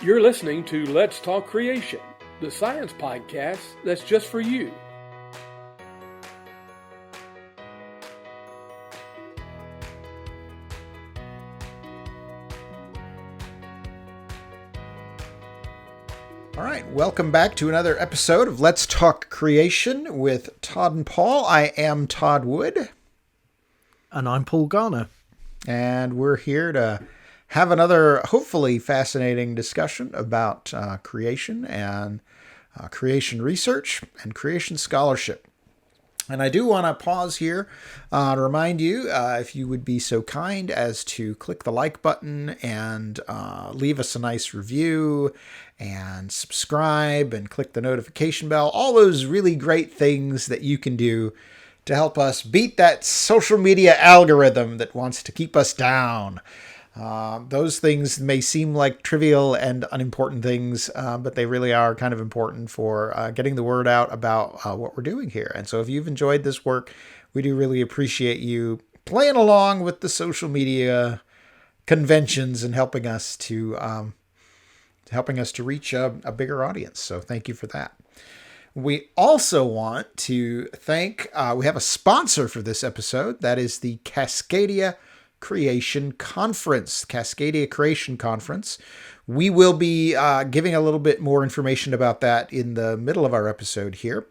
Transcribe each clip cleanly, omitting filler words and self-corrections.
You're listening to Let's Talk Creation, the science podcast that's just for you. All right, welcome back to another episode of Let's Talk Creation with Todd and Paul. I am Todd Wood. And I'm Paul Garner. And we're here to have another hopefully fascinating discussion about creation and creation research and creation scholarship. And I do want to pause here to remind you, if you would be so kind as to click the like button and leave us a nice review and subscribe and click the notification bell, all those really great things that you can do to help us beat that social media algorithm that wants to keep us down. Those things may seem like trivial and unimportant things, but they really are kind of important for getting the word out about what we're doing here. And so if you've enjoyed this work, we do really appreciate you playing along with the social media conventions and helping us to reach a bigger audience. So thank you for that. We also want to thank, we have a sponsor for this episode. That is the Cascadia Creation Conference, Cascadia Creation Conference. We will be giving a little bit more information about that in the middle of our episode here.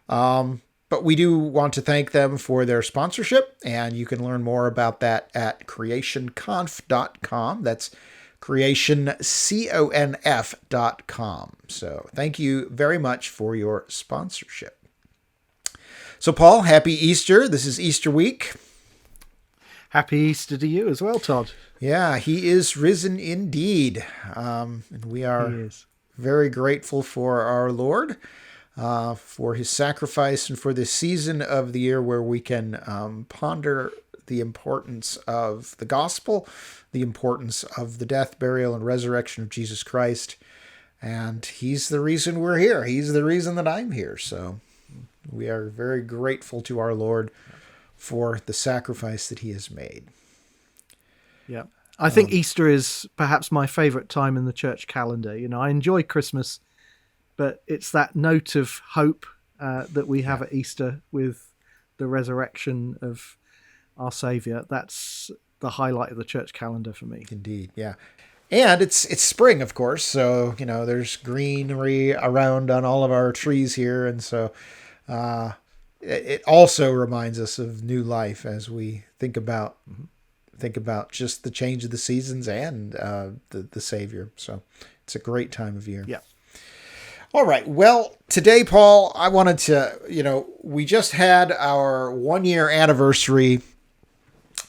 But we do want to thank them for their sponsorship, and you can learn more about that at creationconf.com. That's creationconf.com. So thank you very much for your sponsorship. So Paul, happy Easter. This is Easter week. Happy Easter to you as well, Todd. Yeah, he is risen indeed. And we are very grateful for our Lord, for his sacrifice and for this season of the year where we can ponder the importance of the gospel, the importance of the death, burial, and resurrection of Jesus Christ. And he's the reason we're here. He's the reason that I'm here. So we are very grateful to our Lord for the sacrifice that he has made. Yeah. I think Easter is perhaps my favorite time in the church calendar. You know, I enjoy Christmas, but it's that note of hope that we have at Easter with the resurrection of our Savior. That's the highlight of the church calendar for me. Indeed, yeah. And it's spring, of course, so, you know, there's greenery around on all of our trees here, and so it also reminds us of new life as we think about just the change of the seasons and the Savior. So it's a great time of year. Yeah. All right. Well, today, Paul, I wanted to, we just had our 1-year anniversary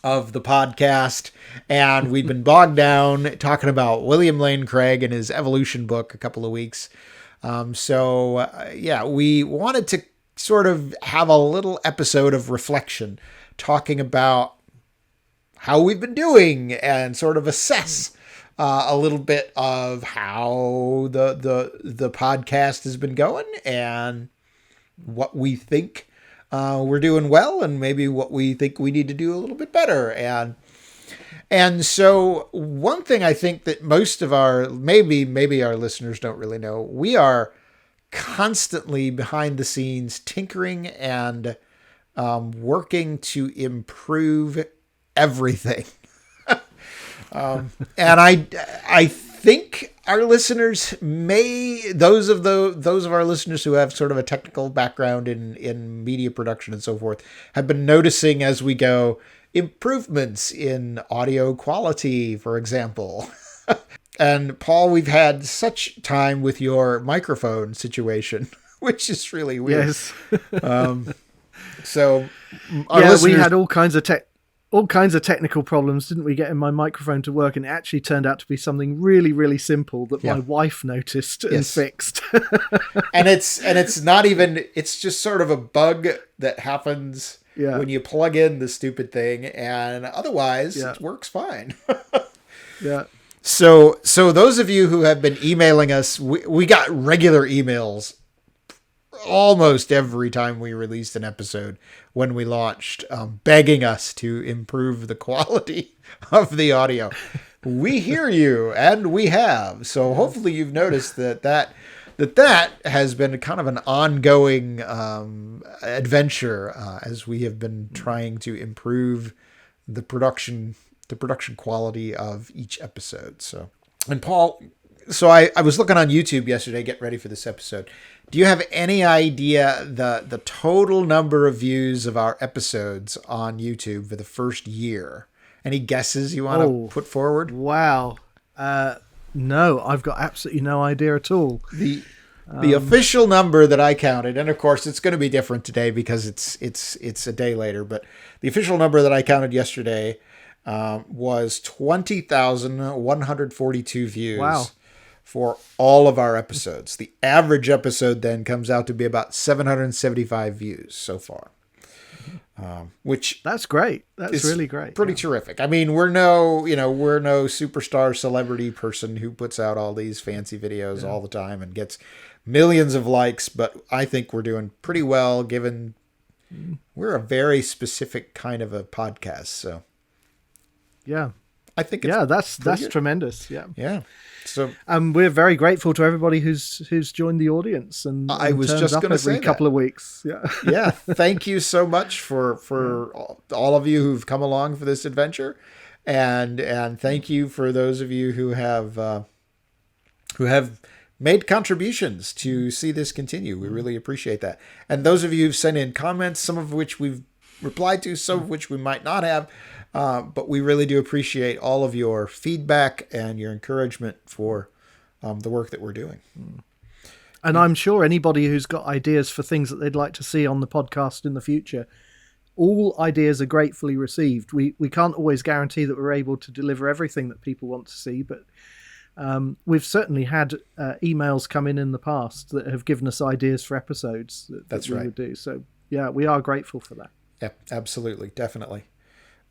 of the podcast, and we've been bogged down talking about William Lane Craig and his evolution book a couple of weeks. We wanted to sort of have a little episode of reflection talking about how we've been doing and sort of assess a little bit of how the podcast has been going and what we think we're doing well and maybe what we think we need to do a little bit better. And so one thing I think that most of our, maybe our listeners don't really know, we are constantly behind the scenes tinkering and working to improve everything. And I think our listeners those of our listeners who have sort of a technical background in media production and so forth have been noticing as we go improvements in audio quality, for example. And Paul, we've had such time with your microphone situation, which is really weird. Yes. So our listeners, we had all kinds of technical problems, didn't we, getting my microphone to work? And it actually turned out to be something really, really simple that my wife noticed and fixed. and it's not even, it's just sort of a bug that happens when you plug in the stupid thing, and otherwise it works fine. Yeah. So those of you who have been emailing us, we got regular emails almost every time we released an episode when we launched, begging us to improve the quality of the audio. We hear you, and we have. So hopefully you've noticed that has been kind of an ongoing adventure as we have been trying to improve the production quality of each episode. So, and Paul, so I was looking on YouTube yesterday, getting ready for this episode. Do you have any idea the total number of views of our episodes on YouTube for the first year? Any guesses you want to put forward? Wow. No, I've got absolutely no idea at all. The official number that I counted, and of course it's going to be different today because it's a day later, but the official number that I counted yesterday was 20,142 views. Wow. For all of our episodes. The average episode then comes out to be about 775 views so far. Which that's great. That's really great. Pretty terrific. I mean, we're no superstar celebrity person who puts out all these fancy videos all the time and gets millions of likes, but I think we're doing pretty well given we're a very specific kind of a podcast. So yeah, I think it's that's good. Tremendous. Yeah. Yeah. So we're very grateful to everybody who's joined the audience and I was turns just up going to say every couple of weeks. Yeah. Yeah. Thank you so much for all of you who've come along for this adventure, and thank you for those of you who have made contributions to see this continue. We really appreciate that. And those of you who've sent in comments, some of which we've replied to, some of which we might not have. But we really do appreciate all of your feedback and your encouragement for the work that we're doing. And I'm sure anybody who's got ideas for things that they'd like to see on the podcast in the future, all ideas are gratefully received. We can't always guarantee that we're able to deliver everything that people want to see, but we've certainly had emails come in the past that have given us ideas for episodes that we would do. So yeah, we are grateful for that. Yeah, absolutely. Definitely.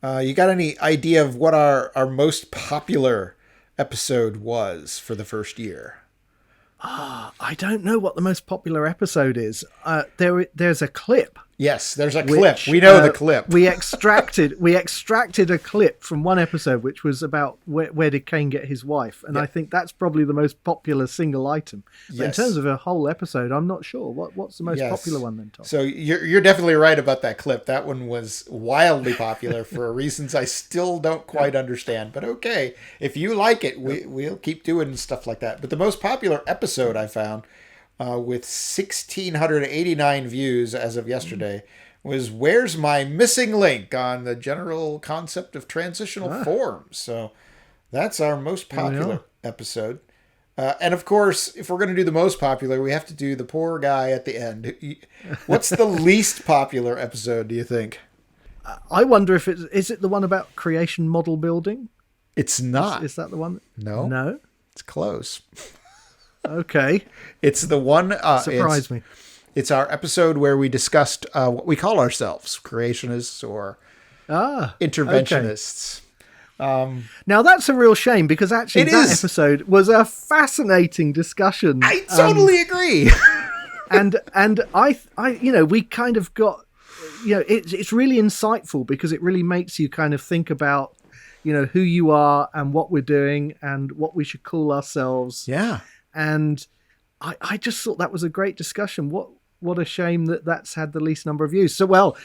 You got any idea of what our most popular episode was for the first year? I don't know what the most popular episode is. There's a clip. Yes, there's a clip. We know the clip. we extracted a clip from one episode, which was about where did Cain get his wife, and I think that's probably the most popular single item. But in terms of a whole episode, I'm not sure. What's the most popular one then, Tom? So you're definitely right about that clip. That one was wildly popular for reasons I still don't quite understand. But okay, if you like it, we'll keep doing stuff like that. But the most popular episode I found, with 1,689 views as of yesterday, was Where's My Missing Link on the general concept of transitional forms. So that's our most popular episode. And of course, if we're going to do the most popular, we have to do the poor guy at the end. What's the least popular episode, do you think? I wonder if is it the one about creation model building? It's not. Is that the one? No. It's close. Okay. It's the one... Surprise me. It's our episode where we discussed what we call ourselves, creationists or interventionists. Okay. Now, that's a real shame because actually that episode was a fascinating discussion. I totally agree. and I we kind of got... it's really insightful because it really makes you kind of think about, who you are and what we're doing and what we should call ourselves. Yeah. And I just thought that was a great discussion. What a shame that's had the least number of views. So,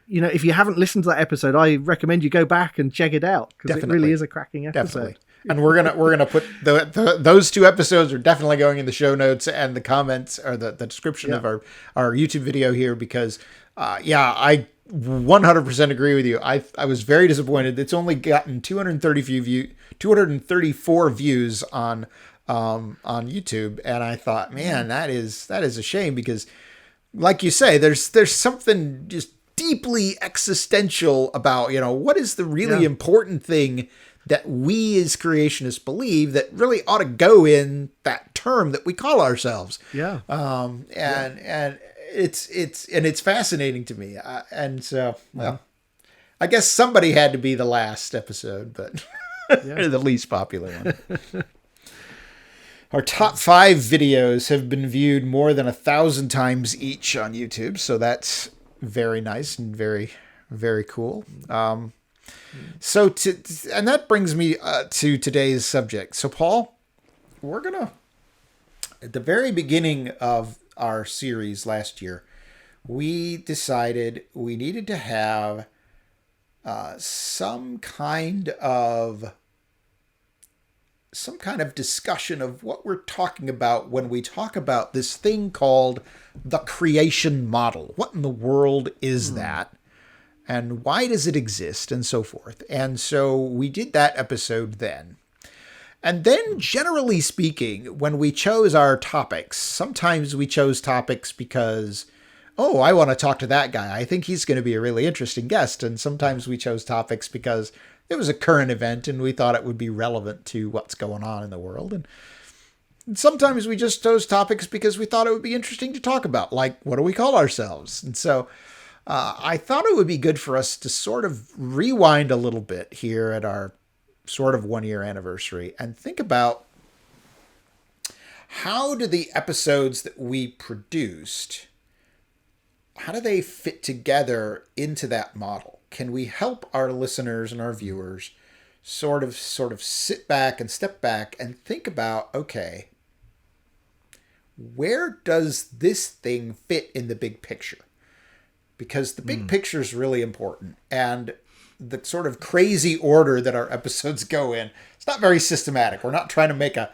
if you haven't listened to that episode, I recommend you go back and check it out because it really is a cracking episode. Definitely. And we're gonna put those two episodes are definitely going in the show notes and the comments or the description of our YouTube video here because I 100% agree with you. I was very disappointed. It's only gotten 234 views on YouTube, and I thought, man, that is a shame because, like you say, there's something just deeply existential about what is the really important thing that we as creationists believe that really ought to go in that term that we call ourselves. Yeah. And it's fascinating to me. And so, I guess somebody had to be the last episode, but the least popular one. Our top 5 videos have been viewed more than 1,000 times each on YouTube, so that's very nice and very, very cool. So, and that brings me to today's subject. So, Paul, we're going to, at the very beginning of our series last year, we decided we needed to have some kind of discussion of what we're talking about when we talk about this thing called the creation model. What in the world is that? And why does it exist? And so forth. And so we did that episode then. And then, generally speaking, when we chose our topics, sometimes we chose topics because, oh, I want to talk to that guy. I think he's going to be a really interesting guest. And sometimes we chose topics because it was a current event and we thought it would be relevant to what's going on in the world. And sometimes we just chose topics because we thought it would be interesting to talk about, like, what do we call ourselves? And so I thought it would be good for us to sort of rewind a little bit here at our sort of 1-year anniversary and think about how do the episodes that we produced, how do they fit together into that model? Can we help our listeners and our viewers sort of sit back and step back and think about, okay, where does this thing fit in the big picture? Because the big picture is really important. And the sort of crazy order that our episodes go in, it's not very systematic. We're not trying to make a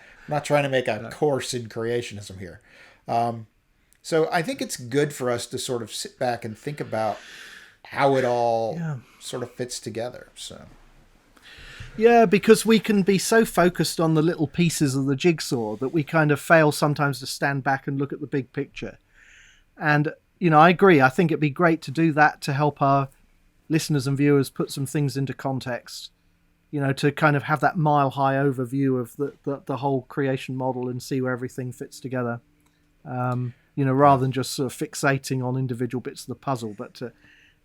course in creationism here. So I think it's good for us to sort of sit back and think about how it all sort of fits together. So, yeah, because we can be so focused on the little pieces of the jigsaw that we kind of fail sometimes to stand back and look at the big picture. And, I agree. I think it'd be great to do that to help our listeners and viewers put some things into context, to kind of have that mile-high overview of the whole creation model and see where everything fits together. Rather than just sort of fixating on individual bits of the puzzle, but to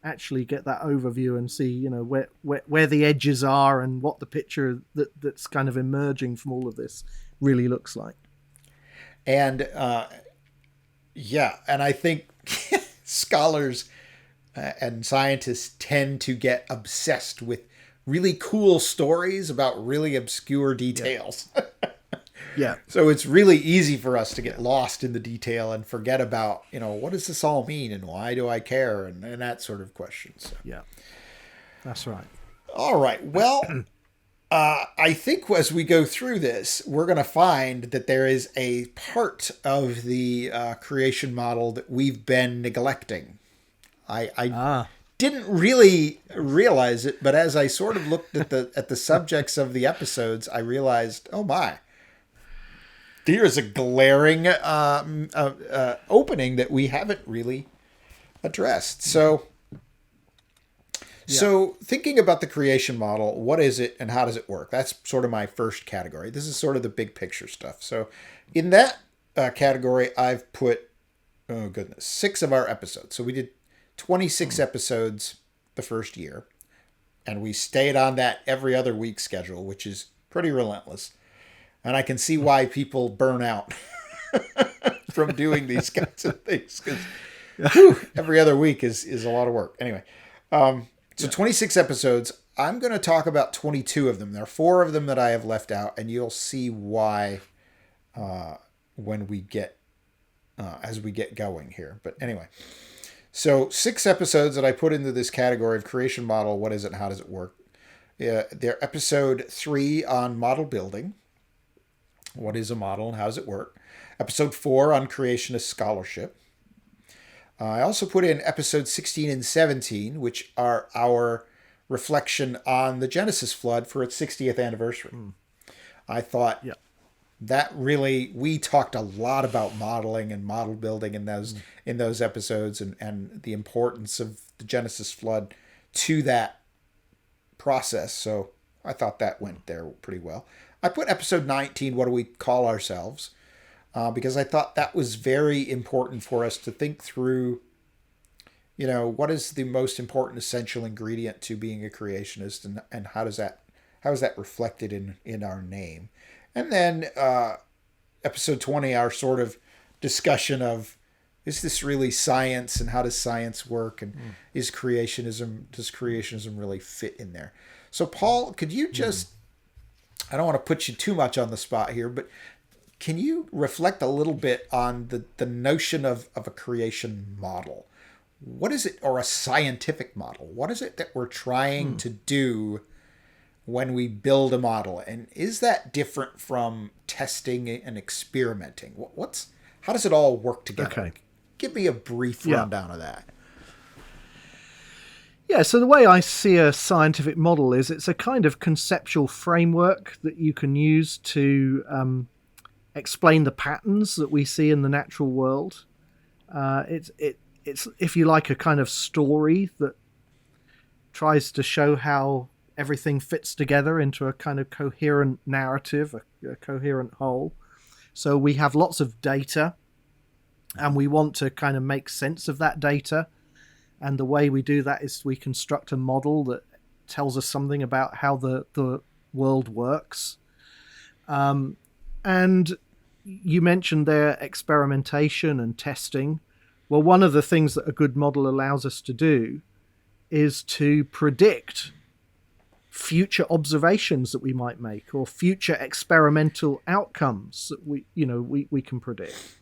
actually get that overview and see, where the edges are and what the picture that's kind of emerging from all of this really looks like. And and I think scholars and scientists tend to get obsessed with really cool stories about really obscure details. Yeah. So it's really easy for us to get lost in the detail and forget about, what does this all mean and why do I care and that sort of question. So. Yeah, that's right. All right. Well, I think as we go through this, we're going to find that there is a part of the creation model that we've been neglecting. I didn't really realize it, but as I sort of looked at the subjects of the episodes, I realized, oh my. Here's a glaring opening that we haven't really addressed. So thinking about the creation model, what is it and how does it work? That's sort of my first category. This is sort of the big picture stuff. So in that category, I've put, 6 of our episodes. So we did 26 episodes the first year, and we stayed on that every other week schedule, which is pretty relentless. And I can see why people burn out from doing these kinds of things. Because every other week is a lot of work. Anyway, 26 episodes. I'm going to talk about 22 of them. There are 4 of them that I have left out. And you'll see why when we get, as we get going here. But anyway, so 6 episodes that I put into this category of creation model. What is it and how does it work? They're episode 3 on model building. What is a model and how does it work? Episode 4 on creationist scholarship. I also put in episode 16 and 17, which are our reflection on the Genesis flood for its 60th anniversary. I thought that really, we talked a lot about modeling and model building in those episodes and the importance of the Genesis flood to that process. So I thought that went there pretty well. I put episode 19, what do we call ourselves? Because I thought that was very important for us to think through, what is the most important essential ingredient to being a creationist and how is that reflected in our name? And then episode 20, our sort of discussion of, is this really science, and how does science work, and does creationism really fit in there? So Paul, could you just, I don't want to put you too much on the spot here, but can you reflect a little bit on the notion of a creation model? What is it, or a scientific model? What is it that we're trying to do when we build a model? And is that different from testing and experimenting? How does it all work together? Okay. Give me a brief rundown of that. Yeah, so the way I see a scientific model is it's a kind of conceptual framework that you can use to explain the patterns that we see in the natural world. It's, if you like, a kind of story that tries to show how everything fits together into a kind of coherent narrative, a coherent whole. So we have lots of data, and we want to kind of make sense of that data. And the way we do that is we construct a model that tells us something about how the world works. And you mentioned there experimentation and testing. Well, one of the things that a good model allows us to do is to predict future observations that we might make, or future experimental outcomes that we can predict.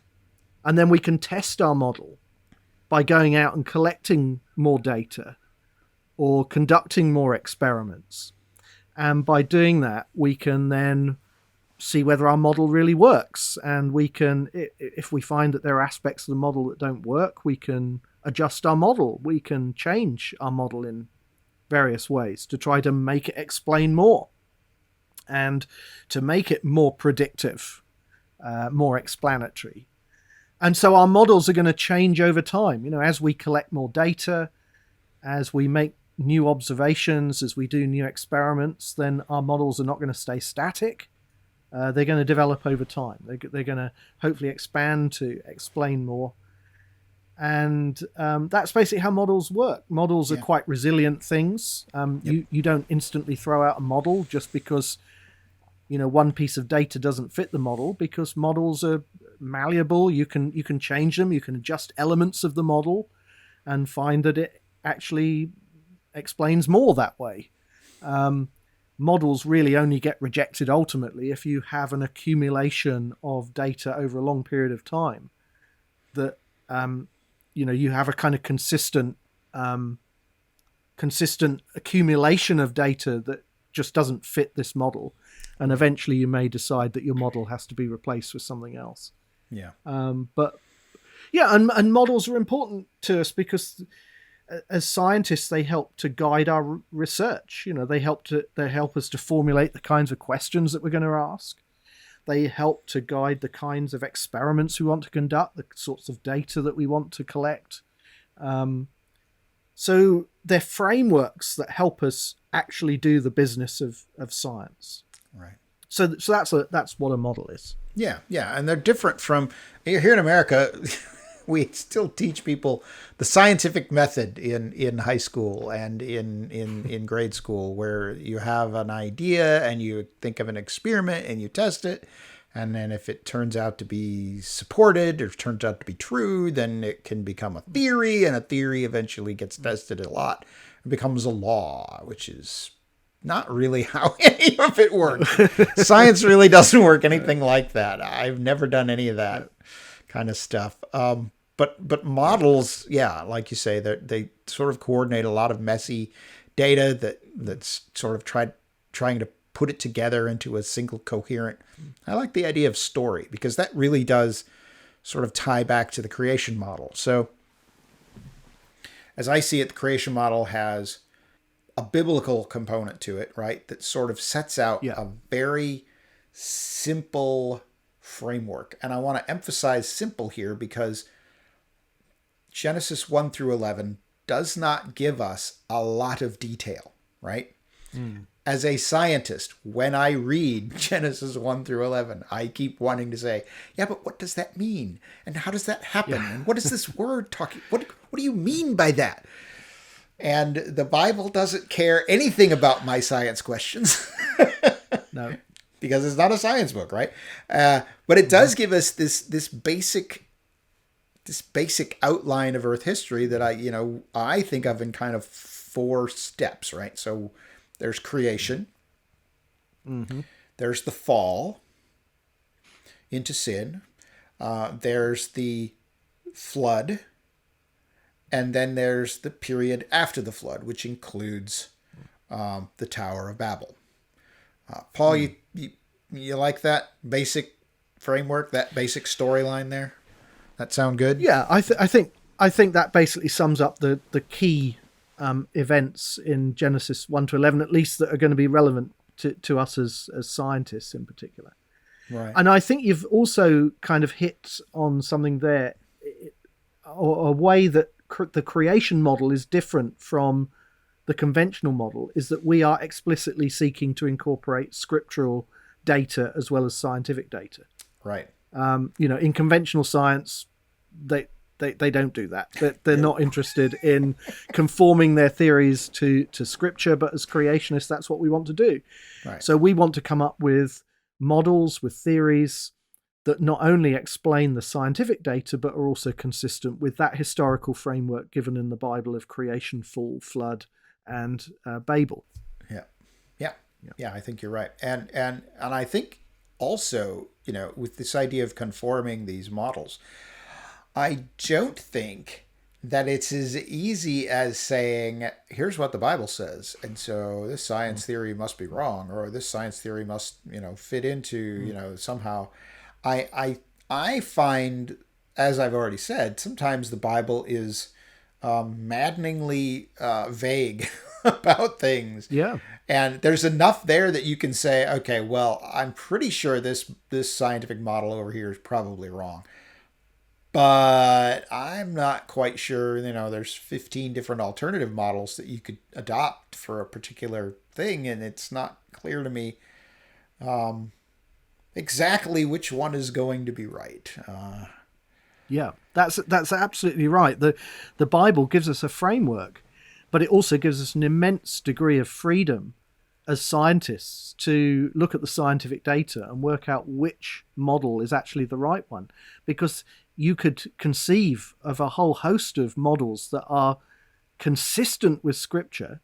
And then we can test our model by going out and collecting more data or conducting more experiments. And by doing that, we can then see whether our model really works. And we can, if we find that there are aspects of the model that don't work, we can adjust our model. We can change our model in various ways to try to make it explain more and to make it more predictive, more explanatory. And so our models are going to change over time. As we collect more data, as we make new observations, as we do new experiments, then our models are not going to stay static. They're going to develop over time. They're going to hopefully expand to explain more. And that's basically how models work. Models are quite resilient things. You don't instantly throw out a model just because one piece of data doesn't fit the model, because models are malleable. You can change them. You can adjust elements of the model and find that it actually explains more that way. Models really only get rejected ultimately if you have an accumulation of data over a long period of time that you have a kind of consistent accumulation of data that just doesn't fit this model, and eventually you may decide that your model has to be replaced with something else. And models are important to us because as scientists they help to guide our research. They help us to formulate the kinds of questions that we're going to ask. They help to guide the kinds of experiments we want to conduct, the sorts of data that we want to collect. So they're frameworks that help us actually do the business of science. Right. So that's what a model is. Yeah, and they're different from here in America. We still teach people the scientific method in high school and in grade school, where you have an idea and you think of an experiment and you test it. And then if it turns out to be supported or turns out to be true, then it can become a theory, and a theory eventually gets tested a lot and becomes a law, which is not really how any of it works. Science really doesn't work anything like that. I've never done any of that kind of stuff. But models, like you say, they sort of coordinate a lot of messy data that's sort of trying to put it together into a single coherent. I like the idea of story, because that really does sort of tie back to the creation model. So as I see it, the creation model has a biblical component to it, right? That sort of sets out a very simple framework. And I want to emphasize simple here because Genesis 1 through 11 does not give us a lot of detail, right? As a scientist, when I read Genesis 1 through 11, I keep wanting to say, but what does that mean? And how does that happen? And what is this word talking? What do you mean by that? And the Bible doesn't care anything about my science questions. No. Because it's not a science book, right? But it does give us this basic this basic outline of Earth history that I think of in kind of 4 steps, right? So there's creation, there's the fall into sin, there's the flood, and then there's the period after the flood, which includes the Tower of Babel. Paul, you like that basic framework, that basic storyline there? That sound good? Yeah, I think that basically sums up the key events in Genesis 1 to 11, at least, that are going to be relevant to us as scientists in particular. Right. And I think you've also kind of hit on something there, or a way that the creation model is different from the conventional model, is that we are explicitly seeking to incorporate scriptural data as well as scientific data. Right. In conventional science, they don't do that. They're not interested in conforming their theories to scripture, but as creationists, that's what we want to do. Right. So we want to come up with models, with theories that not only explain the scientific data, but are also consistent with that historical framework given in the Bible of creation, fall, flood, and Babel. Yeah, I think you're right. And I think also, with this idea of conforming these models, I don't think that it's as easy as saying, here's what the Bible says, and so this science theory must be wrong, or this science theory must, fit into, somehow. I find, as I've already said, sometimes the Bible is maddeningly vague about things. Yeah. And there's enough there that you can say, okay, well, I'm pretty sure this scientific model over here is probably wrong. But I'm not quite sure, there's 15 different alternative models that you could adopt for a particular thing, and it's not clear to me exactly which one is going to be right. Yeah, that's absolutely right. The Bible gives us a framework, but it also gives us an immense degree of freedom as scientists to look at the scientific data and work out which model is actually the right one. Because you could conceive of a whole host of models that are consistent with Scripture,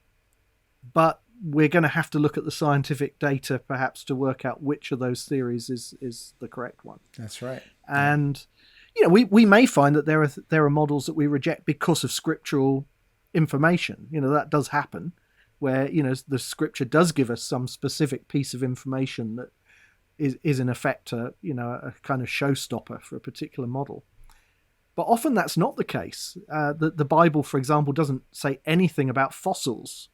but we're going to have to look at the scientific data perhaps to work out which of those theories is the correct one. That's right. And we may find that there are models that we reject because of scriptural information. That does happen, where the Scripture does give us some specific piece of information that is in effect a kind of showstopper for a particular model. But often that's not the case. The Bible, for example, doesn't say anything about fossils.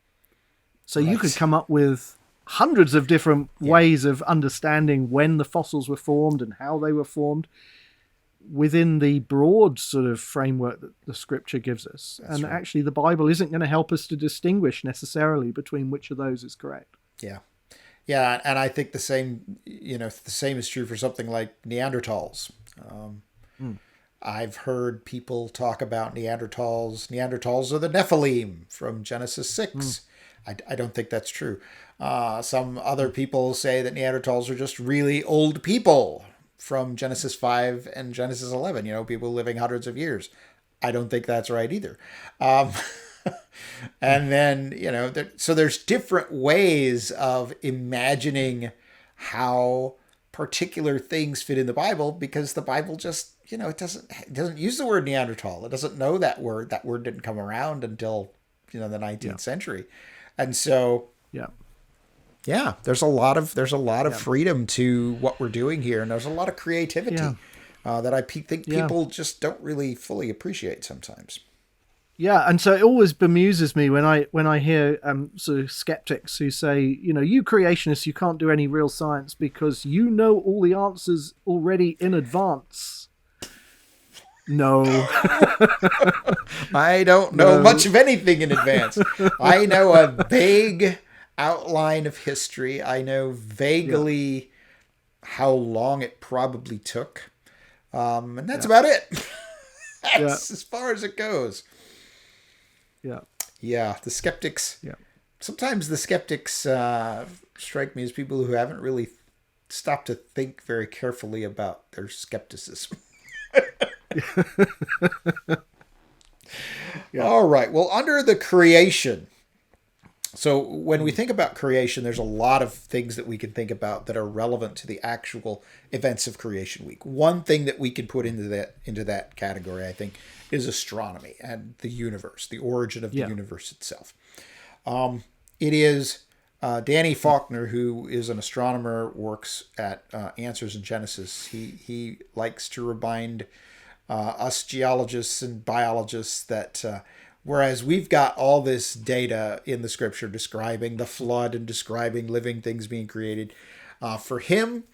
So you could come up with hundreds of different ways of understanding when the fossils were formed and how they were formed within the broad sort of framework that the Scripture gives us. That's right. Actually, the Bible isn't going to help us to distinguish necessarily between which of those is correct. Yeah. Yeah, and I think the same is true for something like Neanderthals. I've heard people talk about Neanderthals. Neanderthals are the Nephilim from Genesis 6. I don't think that's true. Some other people say that Neanderthals are just really old people from Genesis 5 and Genesis 11, people living hundreds of years. I don't think that's right either. And then, so there's different ways of imagining how particular things fit in the Bible, because the Bible just, it doesn't use the word Neanderthal. It doesn't know that word. That word didn't come around until, the 19th century. And so, there's a lot of freedom to what we're doing here. And there's a lot of creativity that I think people just don't really fully appreciate sometimes. Yeah, and so it always bemuses me when I hear sort of skeptics who say, you creationists, you can't do any real science because you know all the answers already in advance. No. I don't know much of anything in advance. I know a vague outline of history. I know vaguely how long it probably took. And that's about it. That's as far as it goes. Yeah. Yeah. The skeptics. Yeah. Sometimes the skeptics strike me as people who haven't really stopped to think very carefully about their skepticism. Yeah. All right. Well, under the creation. So when we think about creation, there's a lot of things that we can think about that are relevant to the actual events of creation week. One thing that we can put into that category, I think, is astronomy and the universe, the origin of the universe itself. It is Danny Faulkner, who is an astronomer, works at Answers in Genesis. He likes to remind us geologists and biologists that whereas we've got all this data in the scripture describing the flood and describing living things being created, for him,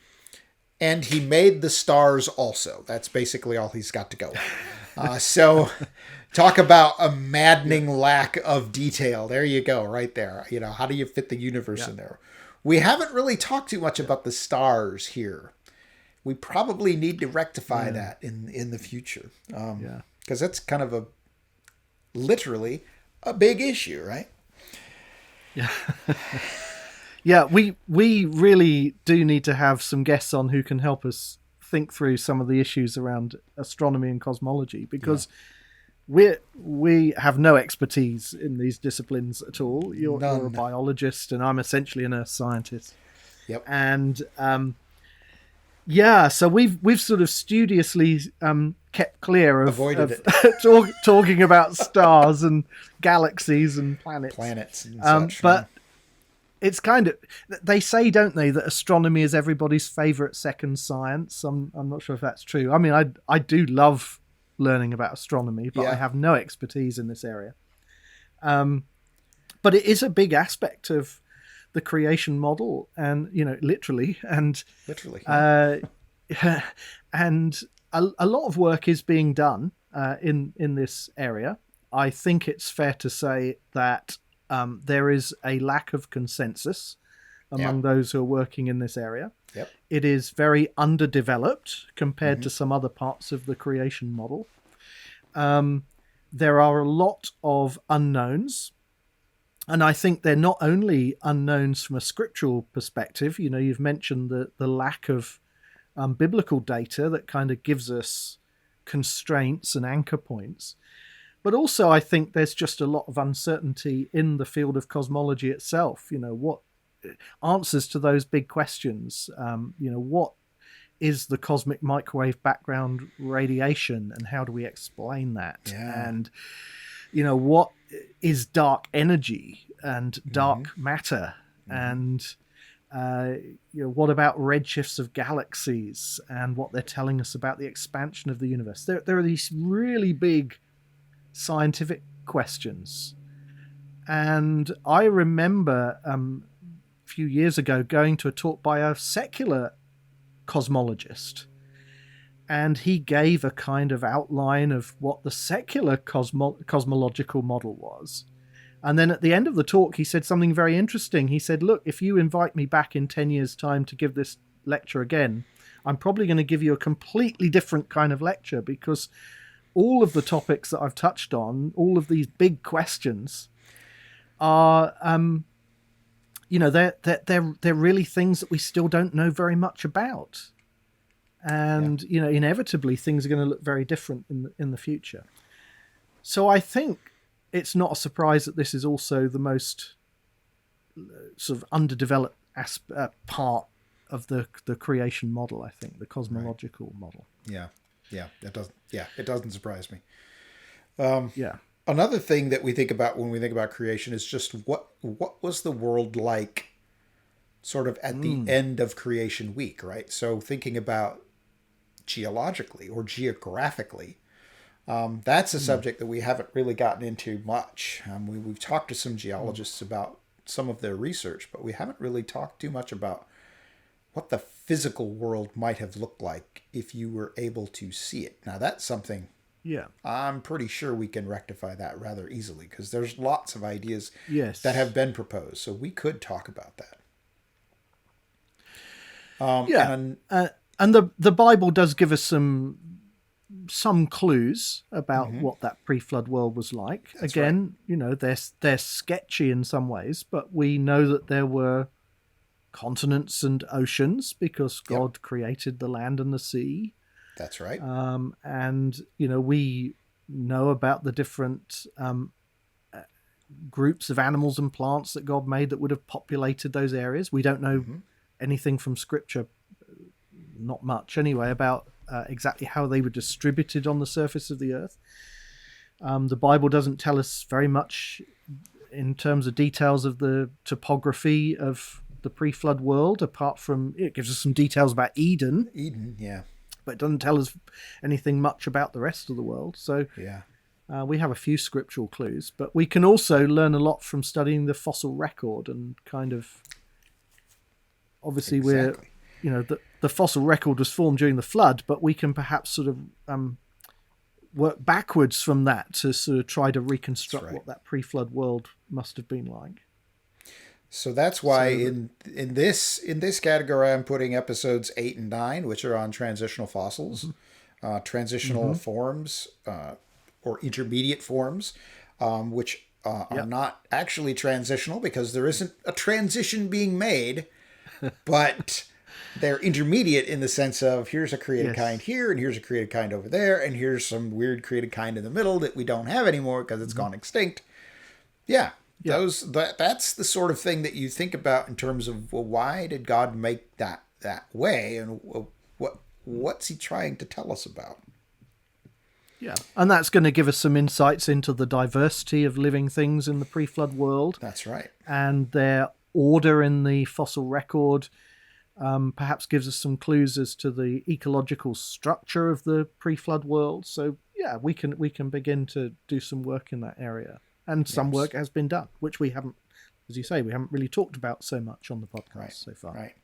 and he made the stars also. That's basically all he's got to go on. So talk about a maddening lack of detail. There you go, right there. You know, how do you fit the universe in there? We haven't really talked too much about the stars here. We probably need to rectify that in the future. Because that's kind of literally a big issue, right? Yeah. Yeah, we really do need to have some guests on who can help us think through some of the issues around astronomy and cosmology, because we have no expertise in these disciplines at all. You're a biologist, and I'm essentially an earth scientist. Yep. And so we've sort of studiously kept clear of talking about stars and galaxies and planets. And such. But it's kind of, they say, don't they, that astronomy is everybody's favorite second science. I'm not sure if that's true. I mean, I do love learning about astronomy, but I have no expertise in this area. But it is a big aspect of the creation model, and literally, and and a lot of work is being done in this area. I think it's fair to say that there is a lack of consensus among those who are working in this area. Yep. It is very underdeveloped compared to some other parts of the creation model. There are a lot of unknowns. And I think they're not only unknowns from a scriptural perspective. You've mentioned the lack of biblical data that kind of gives us constraints and anchor points. But also, I think there's just a lot of uncertainty in the field of cosmology itself. What answers to those big questions? What is the cosmic microwave background radiation, and how do we explain that? Yeah. And what is dark energy and dark matter, and what about redshifts of galaxies and what they're telling us about the expansion of the universe? There are these really big scientific questions, and I remember a few years ago going to a talk by a secular cosmologist, and he gave a kind of outline of what the secular cosmological model was. And then at the end of the talk, he said something very interesting. He said, look, if you invite me back in 10 years' time to give this lecture again, I'm probably going to give you a completely different kind of lecture, because all of the topics that I've touched on, all of these big questions are, they're really things that we still don't know very much about. And, inevitably things are going to look very different in the future. So I think it's not a surprise that this is also the most sort of underdeveloped part of the creation model, I think, the cosmological model. Yeah. It doesn't surprise me. Another thing that we think about when we think about creation is just what was the world like sort of at the end of creation week, right? So thinking about geologically or geographically, that's a subject that we haven't really gotten into much. We've talked to some geologists about some of their research, but we haven't really talked too much about what the physical world might have looked like if you were able to see it. Now, that's something I'm pretty sure we can rectify that rather easily, because there's lots of ideas that have been proposed. So we could talk about that. And the Bible does give us some clues about what that pre-flood world was like. That's Again, they're sketchy in some ways, but we know that there were continents and oceans because God created the land and the sea. That's right. And, we know about the different groups of animals and plants that God made that would have populated those areas. We don't know anything from Scripture, not much anyway, about exactly how they were distributed on the surface of the earth. The Bible doesn't tell us very much in terms of details of the topography of the pre-flood world, apart from it gives us some details about Eden. Yeah. But it doesn't tell us anything much about the rest of the world. So Yeah. we have a few scriptural clues, but we can also learn a lot from studying the fossil record and kind of, obviously Exactly. the fossil record was formed during the flood, but we can perhaps sort of work backwards from that to sort of try to reconstruct what that pre-flood world must have been like. So that's why in this category, I'm putting episodes 8 and 9, which are on transitional fossils, transitional forms, or intermediate forms, which are not actually transitional because there isn't a transition being made, but they're intermediate in the sense of here's a created kind here, and here's a created kind over there, and here's some weird created kind in the middle that we don't have anymore because it's gone extinct. Yeah. That's the sort of thing that you think about in terms of, well, why did God make that way, and what's he trying to tell us about? Yeah, and that's going to give us some insights into the diversity of living things in the pre-flood world. That's right. And their order in the fossil record perhaps gives us some clues as to the ecological structure of the pre-flood world. So yeah, we can begin to do some work in that area. And some work has been done, which we haven't, as you say, we haven't really talked about so much on the podcast so far. Right.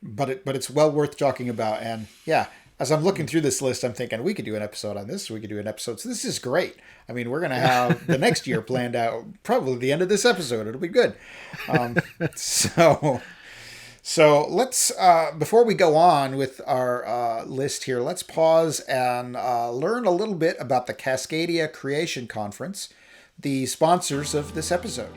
But it's well worth talking about. And yeah, as I'm looking through this list, I'm thinking we could do an episode on this. We could do an episode. So this is great. I mean, we're going to have the next year planned out, probably the end of this episode. It'll be good. So let's, before we go on with our list here, let's pause and learn a little bit about the Cascadia Creation Conference, the sponsors of this episode.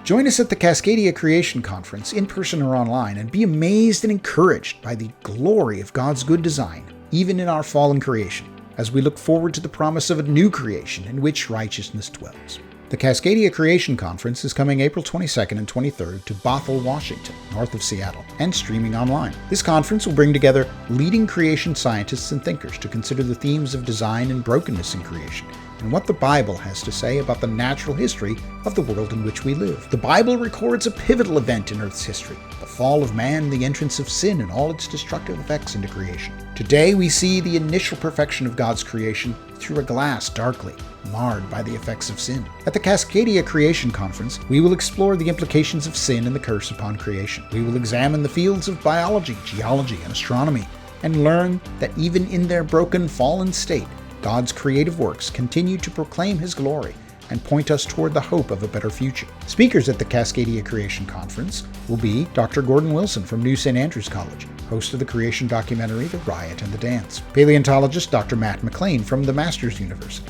Join us at the Cascadia Creation Conference, in person or online, and be amazed and encouraged by the glory of God's good design, even in our fallen creation, as we look forward to the promise of a new creation in which righteousness dwells. The Cascadia Creation Conference is coming April 22nd and 23rd to Bothell, Washington, north of Seattle, and streaming online. This conference will bring together leading creation scientists and thinkers to consider the themes of design and brokenness in creation, and what the Bible has to say about the natural history of the world in which we live. The Bible records a pivotal event in Earth's history, the fall of man and the entrance of sin and all its destructive effects into creation. Today we see the initial perfection of God's creation through a glass darkly marred by the effects of sin. At the Cascadia Creation Conference, we will explore the implications of sin and the curse upon creation. We will examine the fields of biology, geology, and astronomy, and learn that even in their broken, fallen state, God's creative works continue to proclaim His glory and point us toward the hope of a better future. Speakers at the Cascadia Creation Conference will be Dr. Gordon Wilson from New St. Andrews College, host of the creation documentary The Riot and the Dance; paleontologist Dr. Matt McLean from the Masters University;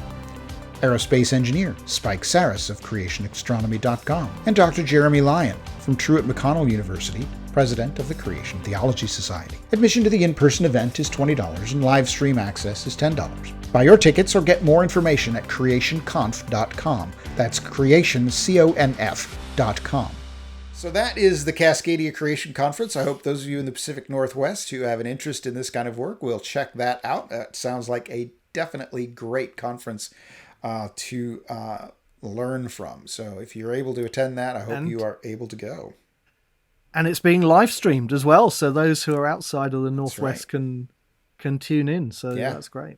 aerospace engineer Spike Saris of CreationAstronomy.com; and Dr. Jeremy Lyon from Truett McConnell University, president of the Creation Theology Society. Admission to the in-person event is $20 and live stream access is $10. Buy your tickets or get more information at creationconf.com. That's creationconf.com. So that is the Cascadia Creation Conference. I hope those of you in the Pacific Northwest who have an interest in this kind of work will check that out. That sounds like a definitely great conference to learn from. So if you're able to attend that, I hope you are able to go. And it's being live streamed as well, so those who are outside of the Northwest can tune in. So that's great.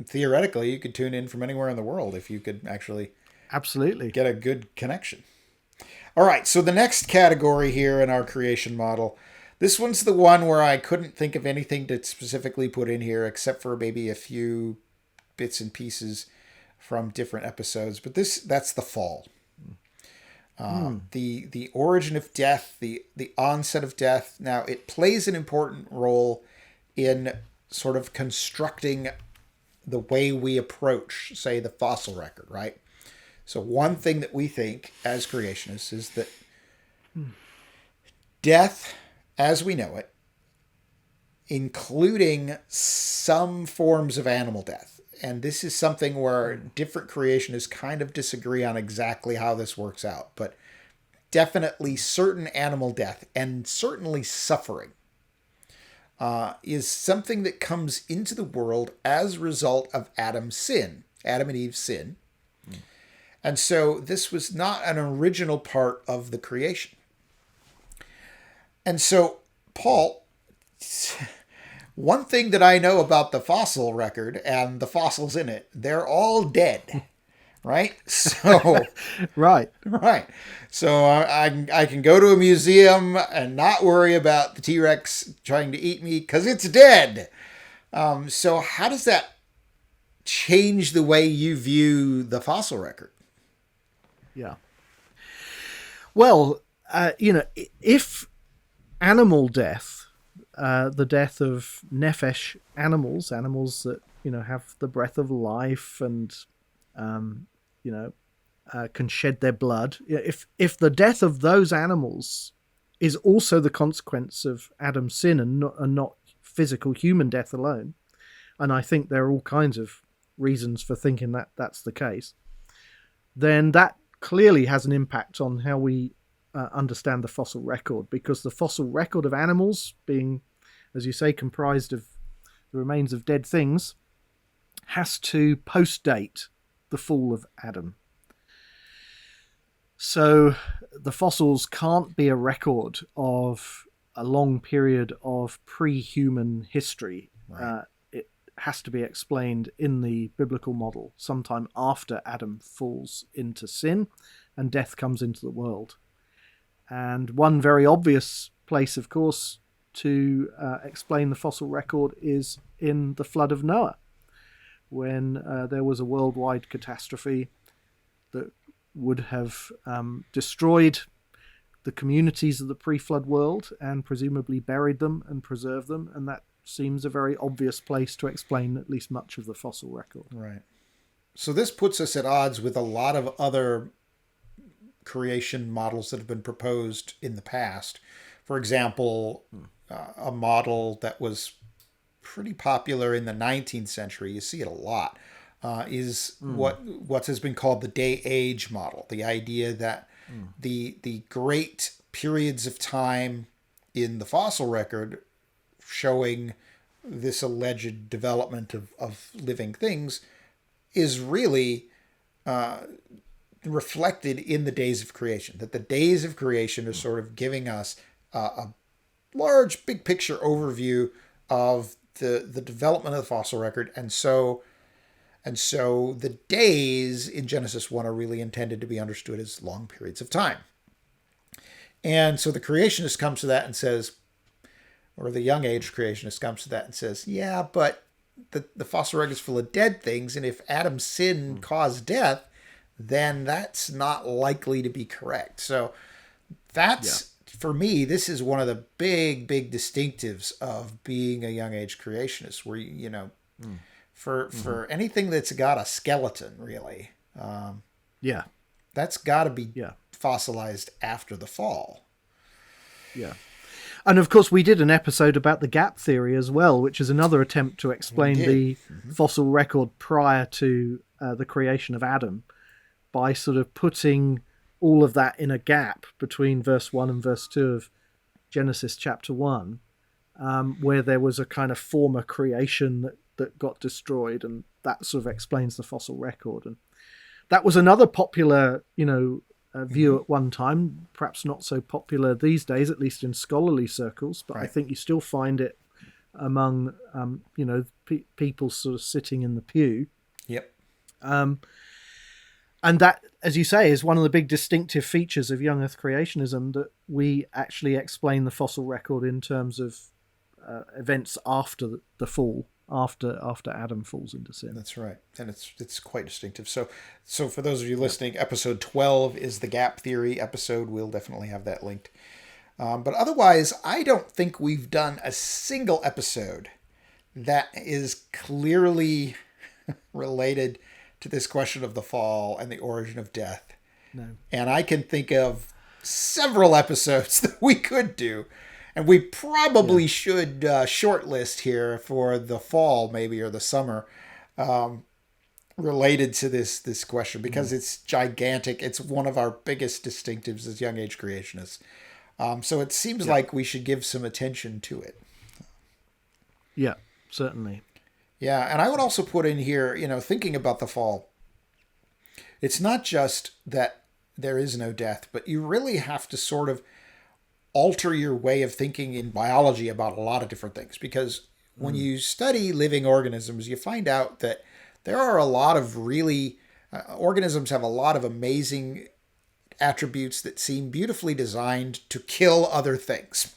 Theoretically, you could tune in from anywhere in the world if you could actually get a good connection. All right, so the next category here in our creation model, this one's the one where I couldn't think of anything to specifically put in here except for maybe a few bits and pieces from different episodes, but that's the fall. The origin of death, the onset of death. Now, it plays an important role in sort of constructing the way we approach, say, the fossil record, right? So one thing that we think as creationists is that death, as we know it, including some forms of animal death. And this is something where different creationists kind of disagree on exactly how this works out. But definitely certain animal death and certainly suffering is something that comes into the world as a result of Adam and Eve's sin. And so this was not an original part of the creation. And so, Paul, one thing that I know about the fossil record and the fossils in it, they're all dead, right? So, Right. So I can go to a museum and not worry about the T-Rex trying to eat me because it's dead. So how does that change the way you view the fossil record? Yeah. Well, if animal death, the death of nephesh animals that, have the breath of life and, can shed their blood. If the death of those animals is also the consequence of Adam's sin and not physical human death alone, and I think there are all kinds of reasons for thinking that that's the case, then that clearly has an impact on how we understand the fossil record, because the fossil record of animals being, as you say, comprised of the remains of dead things, has to post-date the fall of Adam. So the fossils can't be a record of a long period of pre-human history. Right. It has to be explained in the biblical model sometime after Adam falls into sin and death comes into the world. And one very obvious place, of course, to explain the fossil record is in the flood of Noah, when there was a worldwide catastrophe that would have destroyed the communities of the pre-flood world and presumably buried them and preserved them, and that seems a very obvious place to explain at least much of the fossil record. Right. So this puts us at odds with a lot of other creation models that have been proposed in the past. For example, a model that was pretty popular in the 19th century, you see it a lot, is what has been called the day-age model. The idea that the great periods of time in the fossil record showing this alleged development of living things is really reflected in the days of creation. That the days of creation are sort of giving us a large, big picture overview of the development of the fossil record. And so the days in Genesis 1 are really intended to be understood as long periods of time. And so the creationist comes to that and says, or the young age creationist comes to that and says, yeah, but the fossil record is full of dead things. And if Adam's sin caused death, then that's not likely to be correct. So that's, for me, this is one of the big distinctives of being a young age creationist, where, for anything that's got a skeleton, really, that's got to be fossilized after the fall. Yeah. And of course, we did an episode about the gap theory as well, which is another attempt to explain the fossil record prior to the creation of Adam, by sort of putting all of that in a gap between verse 1 and verse 2 of Genesis chapter 1, where there was a kind of former creation that got destroyed, and that sort of explains the fossil record. And that was another popular, view at one time, perhaps not so popular these days, at least in scholarly circles, but I think you still find it among, people sort of sitting in the pew. Yep. And that, as you say, is one of the big distinctive features of young Earth creationism, that we actually explain the fossil record in terms of events after the fall, after Adam falls into sin. That's right. And it's quite distinctive. So for those of you listening, episode 12 is the gap theory episode. We'll definitely have that linked. But otherwise, I don't think we've done a single episode that is clearly related to this question of the fall and the origin of death. No. And I can think of several episodes that we could do. And we probably should shortlist here for the fall, maybe, or the summer, related to this question, because it's gigantic. It's one of our biggest distinctives as young age creationists. So it seems like we should give some attention to it. Yeah, certainly. Yeah, and I would also put in here, thinking about the fall, it's not just that there is no death, but you really have to sort of alter your way of thinking in biology about a lot of different things. Because when you study living organisms, you find out that there are a lot of really, organisms have a lot of amazing attributes that seem beautifully designed to kill other things.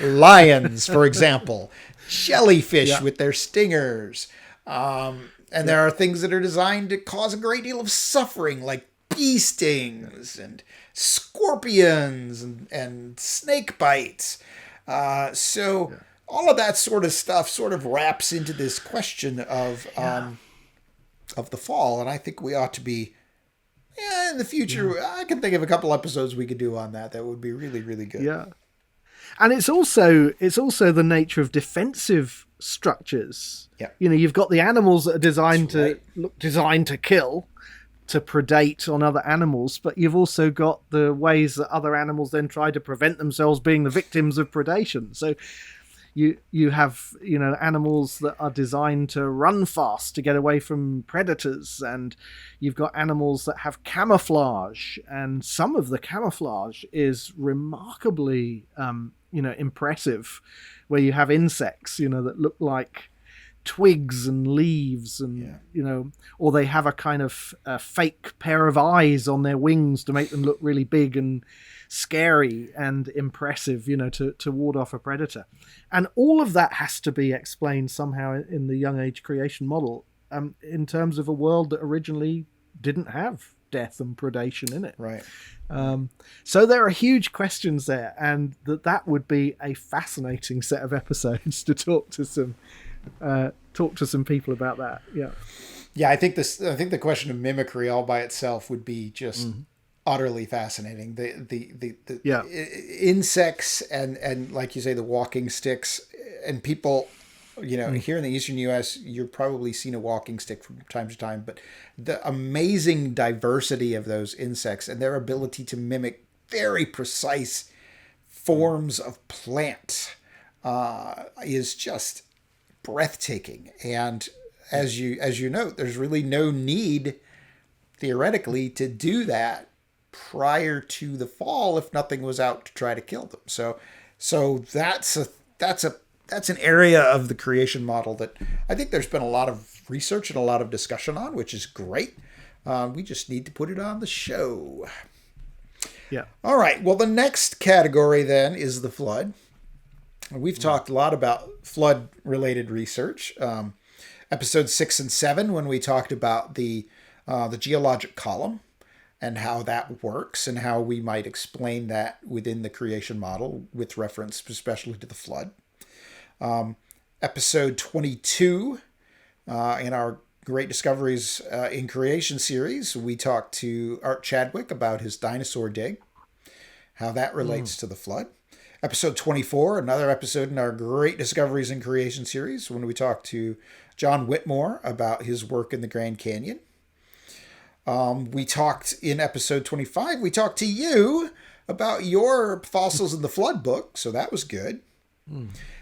Lions, for example, jellyfish with their stingers. And there are things that are designed to cause a great deal of suffering, like bee stings and scorpions and snake bites. So all of that sort of stuff sort of wraps into this question of the fall. And I think we ought to be, in the future, I can think of a couple episodes we could do on that would be really, really good. Yeah. And it's also the nature of defensive structures. Yeah. You've got the animals that are designed to kill, to predate on other animals, but you've also got the ways that other animals then try to prevent themselves being the victims of predation. So you have animals that are designed to run fast to get away from predators, and you've got animals that have camouflage, and some of the camouflage is remarkably impressive, where you have insects that look like twigs and leaves, and or they have a kind of fake pair of eyes on their wings to make them look really big and scary and impressive, to ward off a predator. And all of that has to be explained somehow in the young age creation model, in terms of a world that originally didn't have death and predation in it. Right. So there are huge questions there, and that would be a fascinating set of episodes to talk to some people about that. I think the question of mimicry all by itself would be just utterly fascinating. The insects and like you say, the walking sticks, and people, here in the eastern U.S., you've probably seen a walking stick from time to time, but the amazing diversity of those insects and their ability to mimic very precise forms of plant is just breathtaking. And as you note, there's really no need theoretically to do that prior to the fall if nothing was out to try to kill them. So that's an area of the creation model that I think there's been a lot of research and a lot of discussion on, which is great. We just need to put it on the show. Yeah. All right. Well, the next category then is the flood. We've talked a lot about flood-related research. Episode 6 and 7, when we talked about the geologic column and how that works and how we might explain that within the creation model with reference especially to the flood. Episode 22, in our Great Discoveries in Creation series, we talked to Art Chadwick about his dinosaur dig, how that relates to the flood. Episode 24, another episode in our Great Discoveries in Creation series, when we talked to John Whitmore about his work in the Grand Canyon. We talked in episode 25, we talked to you about your Fossils in the Flood book, so that was good.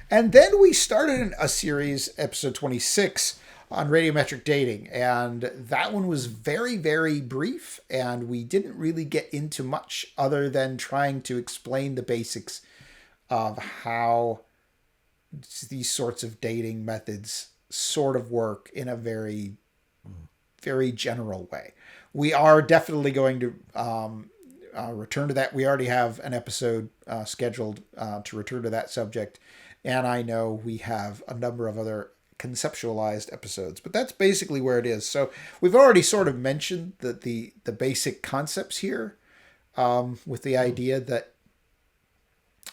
And then we started a series, episode 26, on radiometric dating, and that one was very, very brief, and we didn't really get into much other than trying to explain the basics of how these sorts of dating methods sort of work in a very, very general way. We are definitely going to return to that. We already have an episode scheduled to return to that subject, and I know we have a number of other conceptualized episodes, but that's basically where it is. So we've already sort of mentioned the basic concepts here, with the idea that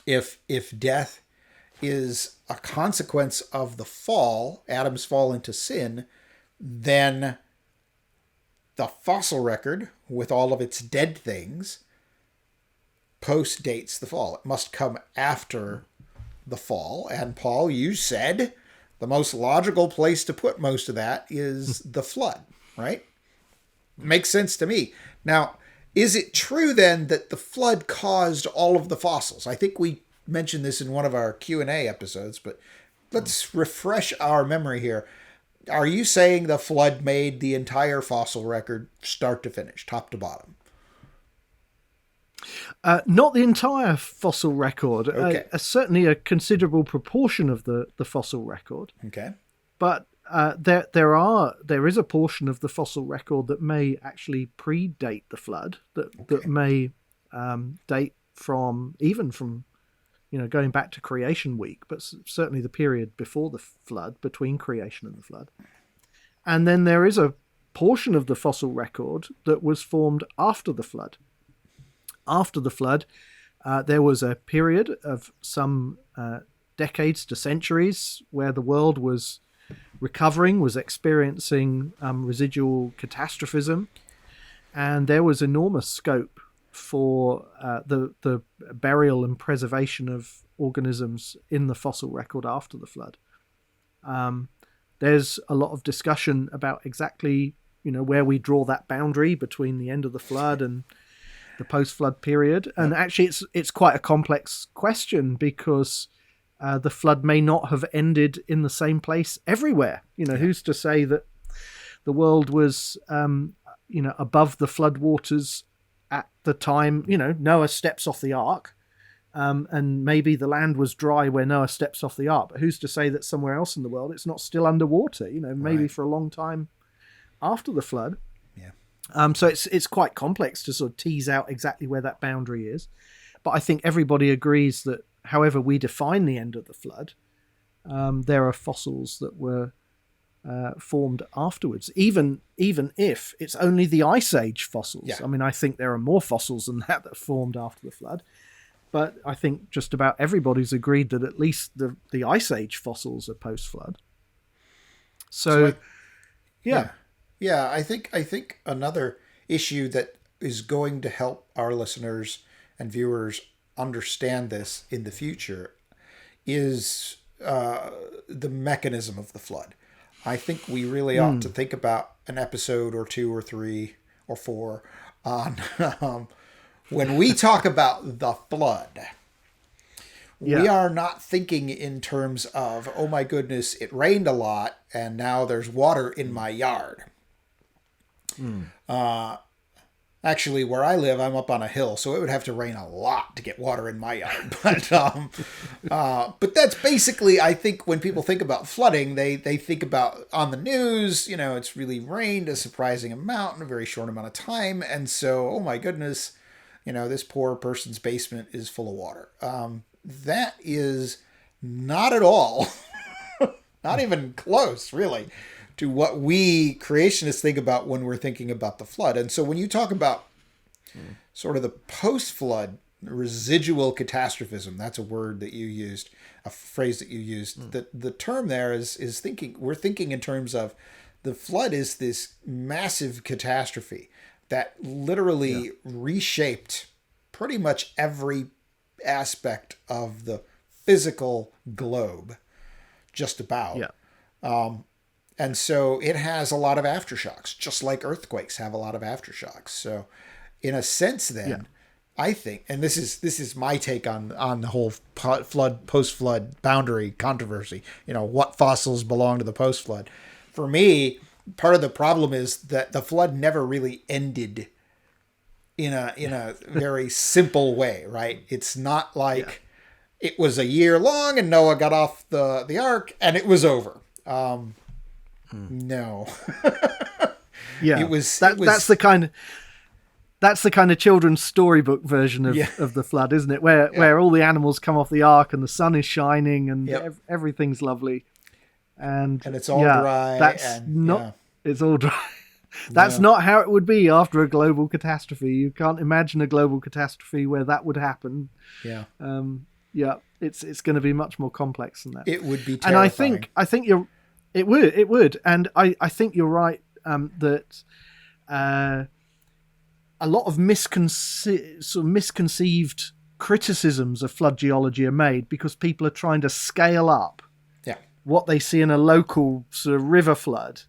if death is a consequence of the fall, Adam's fall into sin, then the fossil record with all of its dead things post-dates the fall. It must come after the fall. And Paul, you said the most logical place to put most of that is the flood, right? Makes sense to me. Now, is it true then that the flood caused all of the fossils? I think we mentioned this in one of our Q&A episodes, but let's refresh our memory here. Are you saying the flood made the entire fossil record start to finish, top to bottom? Not the entire fossil record. Okay. Certainly a considerable proportion of the fossil record. Okay. But there is a portion of the fossil record that may actually predate the flood. That may date from going back to Creation Week, but certainly the period before the flood, between creation and the flood. And then there is a portion of the fossil record that was formed after the flood. After the flood, there was a period of some decades to centuries where the world was recovering, was experiencing residual catastrophism, and there was enormous scope for the burial and preservation of organisms in the fossil record after the flood. There's a lot of discussion about exactly where we draw that boundary between the end of the flood and the post-flood period. And actually it's quite a complex question because the flood may not have ended in the same place everywhere. Who's to say that the world was above the flood waters at the time Noah steps off the ark, and maybe the land was dry where Noah steps off the ark, but who's to say that somewhere else in the world it's not still underwater, maybe Right. for a long time after the flood. Yeah. So it's quite complex to sort of tease out exactly where that boundary is. But I think everybody agrees that however we define the end of the flood, there are fossils that were formed afterwards, even if it's only the Ice Age fossils. Yeah. I mean, I think there are more fossils than that formed after the flood. But I think just about everybody's agreed that at least the Ice Age fossils are post-flood. So yeah. Yeah, I think another issue that is going to help our listeners and viewers understand this in the future is the mechanism of the flood. I think we really ought to think about an episode or 2 or 3 or 4 on when we talk about the flood. We are not thinking in terms of, oh my goodness, it rained a lot and now there's water in my yard. Actually, where I live, I'm up on a hill, so it would have to rain a lot to get water in my yard. But that's basically, I think, when people think about flooding, they think about on the news, it's really rained a surprising amount in a very short amount of time. And so, oh my goodness, this poor person's basement is full of water. That is not at all, not even close, really, to what we creationists think about when we're thinking about the flood. And so when you talk about sort of the post-flood residual catastrophism, that's a word that you used, a phrase that you used. The term there is thinking, we're thinking in terms of the flood is this massive catastrophe that literally reshaped pretty much every aspect of the physical globe, just about. And so it has a lot of aftershocks, just like earthquakes have a lot of aftershocks. So in a sense then, I think, and this is my take on the whole flood, post-flood boundary controversy, what fossils belong to the post-flood. For me, part of the problem is that the flood never really ended in a very simple way, right? It's not like it was a year long and Noah got off the ark and it was over. No. That's the kind of children's storybook version of the flood, isn't it? Where all the animals come off the ark and the sun is shining and everything's lovely, and it's all dry. It's all dry. That's not how it would be after a global catastrophe. You can't imagine a global catastrophe where that would happen. It's going to be much more complex than that. It would be And terrifying. I think it would. And I think you're right that a lot of misconceived criticisms of flood geology are made because people are trying to scale up Yeah. what they see in a local sort of river flood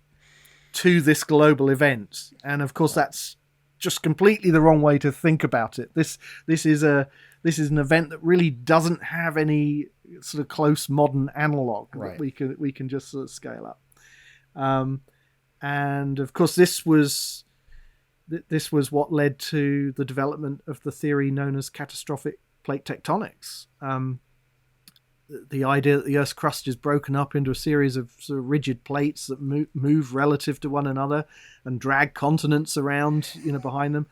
to this global event. And of course, that's just completely the wrong way to think about it. This is an event that really doesn't have any sort of close modern analog that we can just sort of scale up. And of course, this was what led to the development of the theory known as catastrophic plate tectonics. The idea that the Earth's crust is broken up into a series of sort of rigid plates that move relative to one another and drag continents around, behind them.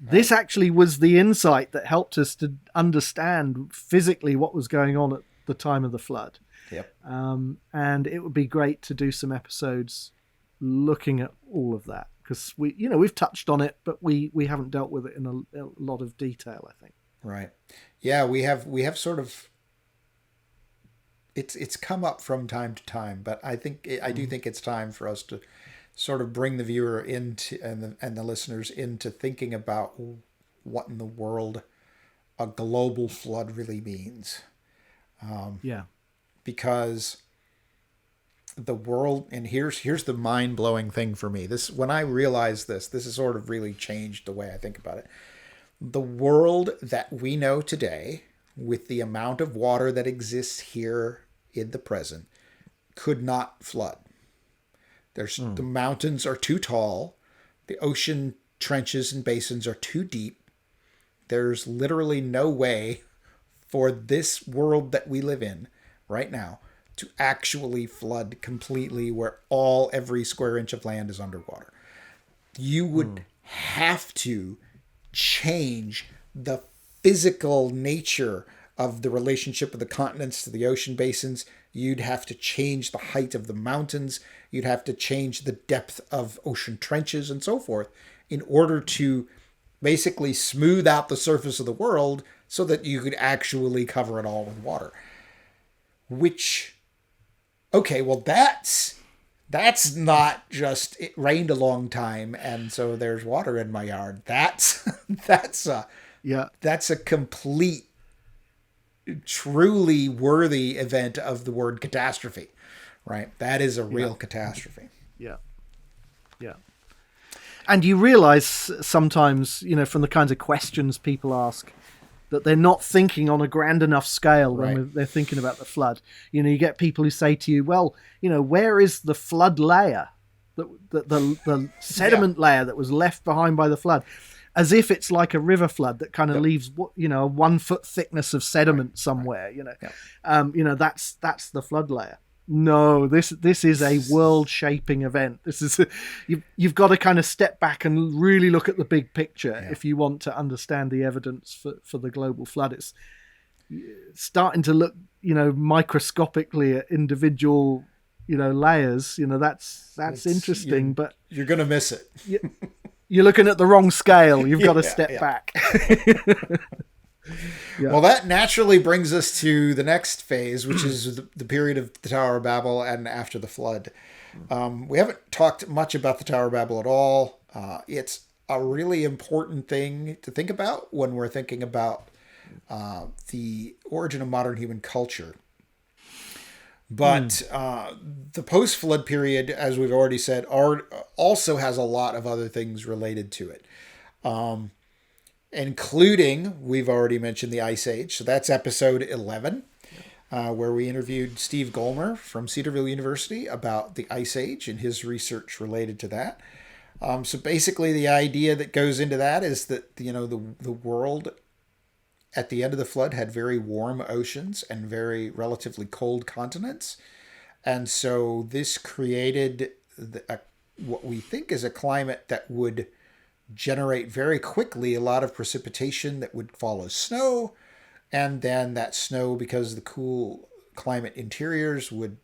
Right. This actually was the insight that helped us to understand physically what was going on at the time of the flood. Yep. And it would be great to do some episodes looking at all of that, because we've touched on it, but we haven't dealt with it in a lot of detail, I think. Right. Yeah, we have sort of. It's come up from time to time, but I do think it's time for us to sort of bring the viewer into and the listeners into thinking about what in the world a global flood really means. Because the world, and here's the mind-blowing thing for me. When I realized this has sort of really changed the way I think about it. The world that we know today, with the amount of water that exists here in the present, could not flood. The mountains are too tall. The ocean trenches and basins are too deep. There's literally no way for this world that we live in right now to actually flood completely where every square inch of land is underwater. You would have to change the physical nature of the relationship of the continents to the ocean basins. You'd have to change the height of the mountains. You'd have to change the depth of ocean trenches and so forth in order to basically smooth out the surface of the world so that you could actually cover it all with water. That's not just it rained a long time and so there's water in my yard. That's a complete, truly worthy event of the word catastrophe, right? That is a real catastrophe. Yeah. And you realize sometimes, from the kinds of questions people ask, that they're not thinking on a grand enough scale when they're thinking about the flood. You get people who say to you, well, where is the flood layer, the sediment layer that was left behind by the flood? As if it's like a river flood that kind of leaves, a 1 foot thickness of sediment somewhere, that's the flood layer. No, this is a world-shaping event. This is you've got to kind of step back and really look at the big picture if you want to understand the evidence for the global flood. It's starting to look, microscopically at individual, layers. That's interesting, but you're going to miss it. You're looking at the wrong scale. You've got to step back. Well, that naturally brings us to the next phase, which is the period of the Tower of Babel and after the flood. We haven't talked much about the Tower of Babel at all. It's a really important thing to think about when we're thinking about the origin of modern human culture. But the post-flood period, as we've already said, also has a lot of other things related to it. Including, we've already mentioned the Ice Age. So that's episode 11, where we interviewed Steve Gollmer from Cedarville University about the Ice Age and his research related to that. So basically the idea that goes into that is that, the world at the end of the flood had very warm oceans and very relatively cold continents. And so this created what we think is a climate that would generate very quickly a lot of precipitation that would fall as snow. And then that snow, because the cool climate interiors would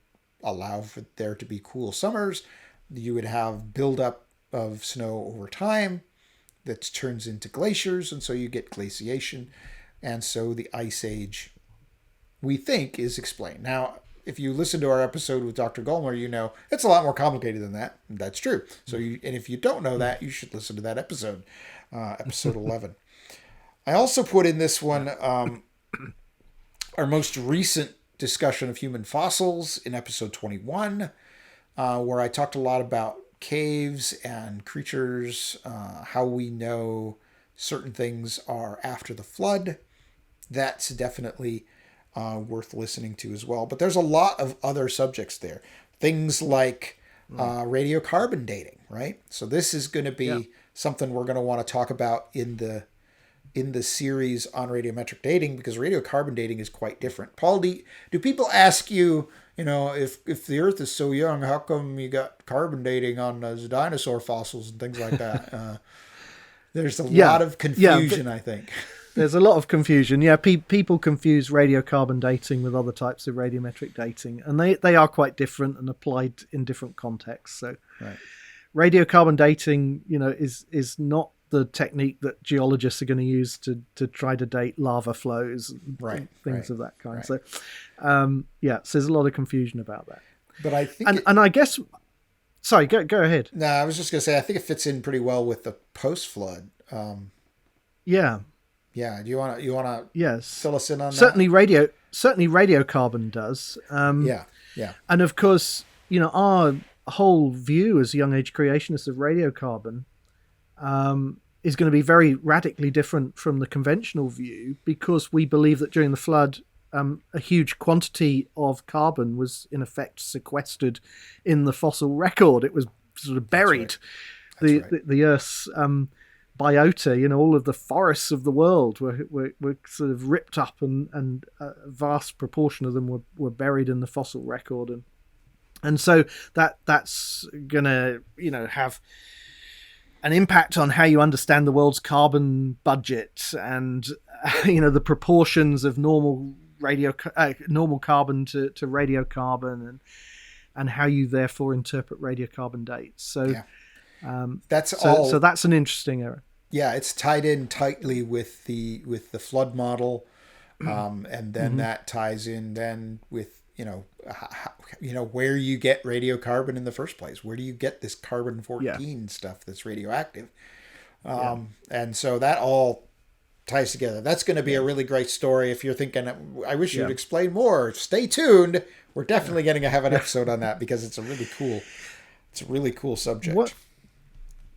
allow for there to be cool summers, you would have buildup of snow over time that turns into glaciers. And so you get glaciation. And so the Ice Age, we think, is explained. Now, if you listen to our episode with Dr. Gollmer, it's a lot more complicated than that. That's true. So, and if you don't know that, you should listen to that episode, episode 11. I also put in this one our most recent discussion of human fossils in episode 21, where I talked a lot about caves and creatures, how we know certain things are after the flood. That's definitely worth listening to as well. But there's a lot of other subjects there. Things like radiocarbon dating, right? So this is going to be something we're going to want to talk about in the series on radiometric dating, because radiocarbon dating is quite different. Paul, do people ask you, if the Earth is so young, how come you got carbon dating on those dinosaur fossils and things like that? There's a lot of confusion, I think. There's a lot of confusion. Yeah, people confuse radiocarbon dating with other types of radiometric dating, and they are quite different and applied in different contexts. So, radiocarbon dating, is not the technique that geologists are going to use to try to date lava flows and things of that kind. So, so there's a lot of confusion about that. But I think, and I guess, sorry, go ahead. No, I was just going to say, I think it fits in pretty well with the post-flood. Yeah. Do you want to yes. fill us in on certainly that? Certainly radiocarbon does. And of course, our whole view as young age creationists of radiocarbon is going to be very radically different from the conventional view, because we believe that during the flood, a huge quantity of carbon was in effect sequestered in the fossil record. It was sort of buried. The Earth's biota, all of the forests of the world were sort of ripped up, and a vast proportion of them were buried in the fossil record, and so that's gonna have an impact on how you understand the world's carbon budget, and the proportions of normal carbon to radiocarbon, and how you therefore interpret radiocarbon dates. So so that's an interesting area. Yeah, it's tied in tightly with the flood model, and then that ties in then with where you get radiocarbon in the first place. Where do you get this carbon-14 stuff that's radioactive? And so that all ties together. That's going to be a really great story. If you're thinking, I wish you'd explain more, stay tuned. We're definitely going to have an episode on that, because it's a really cool subject.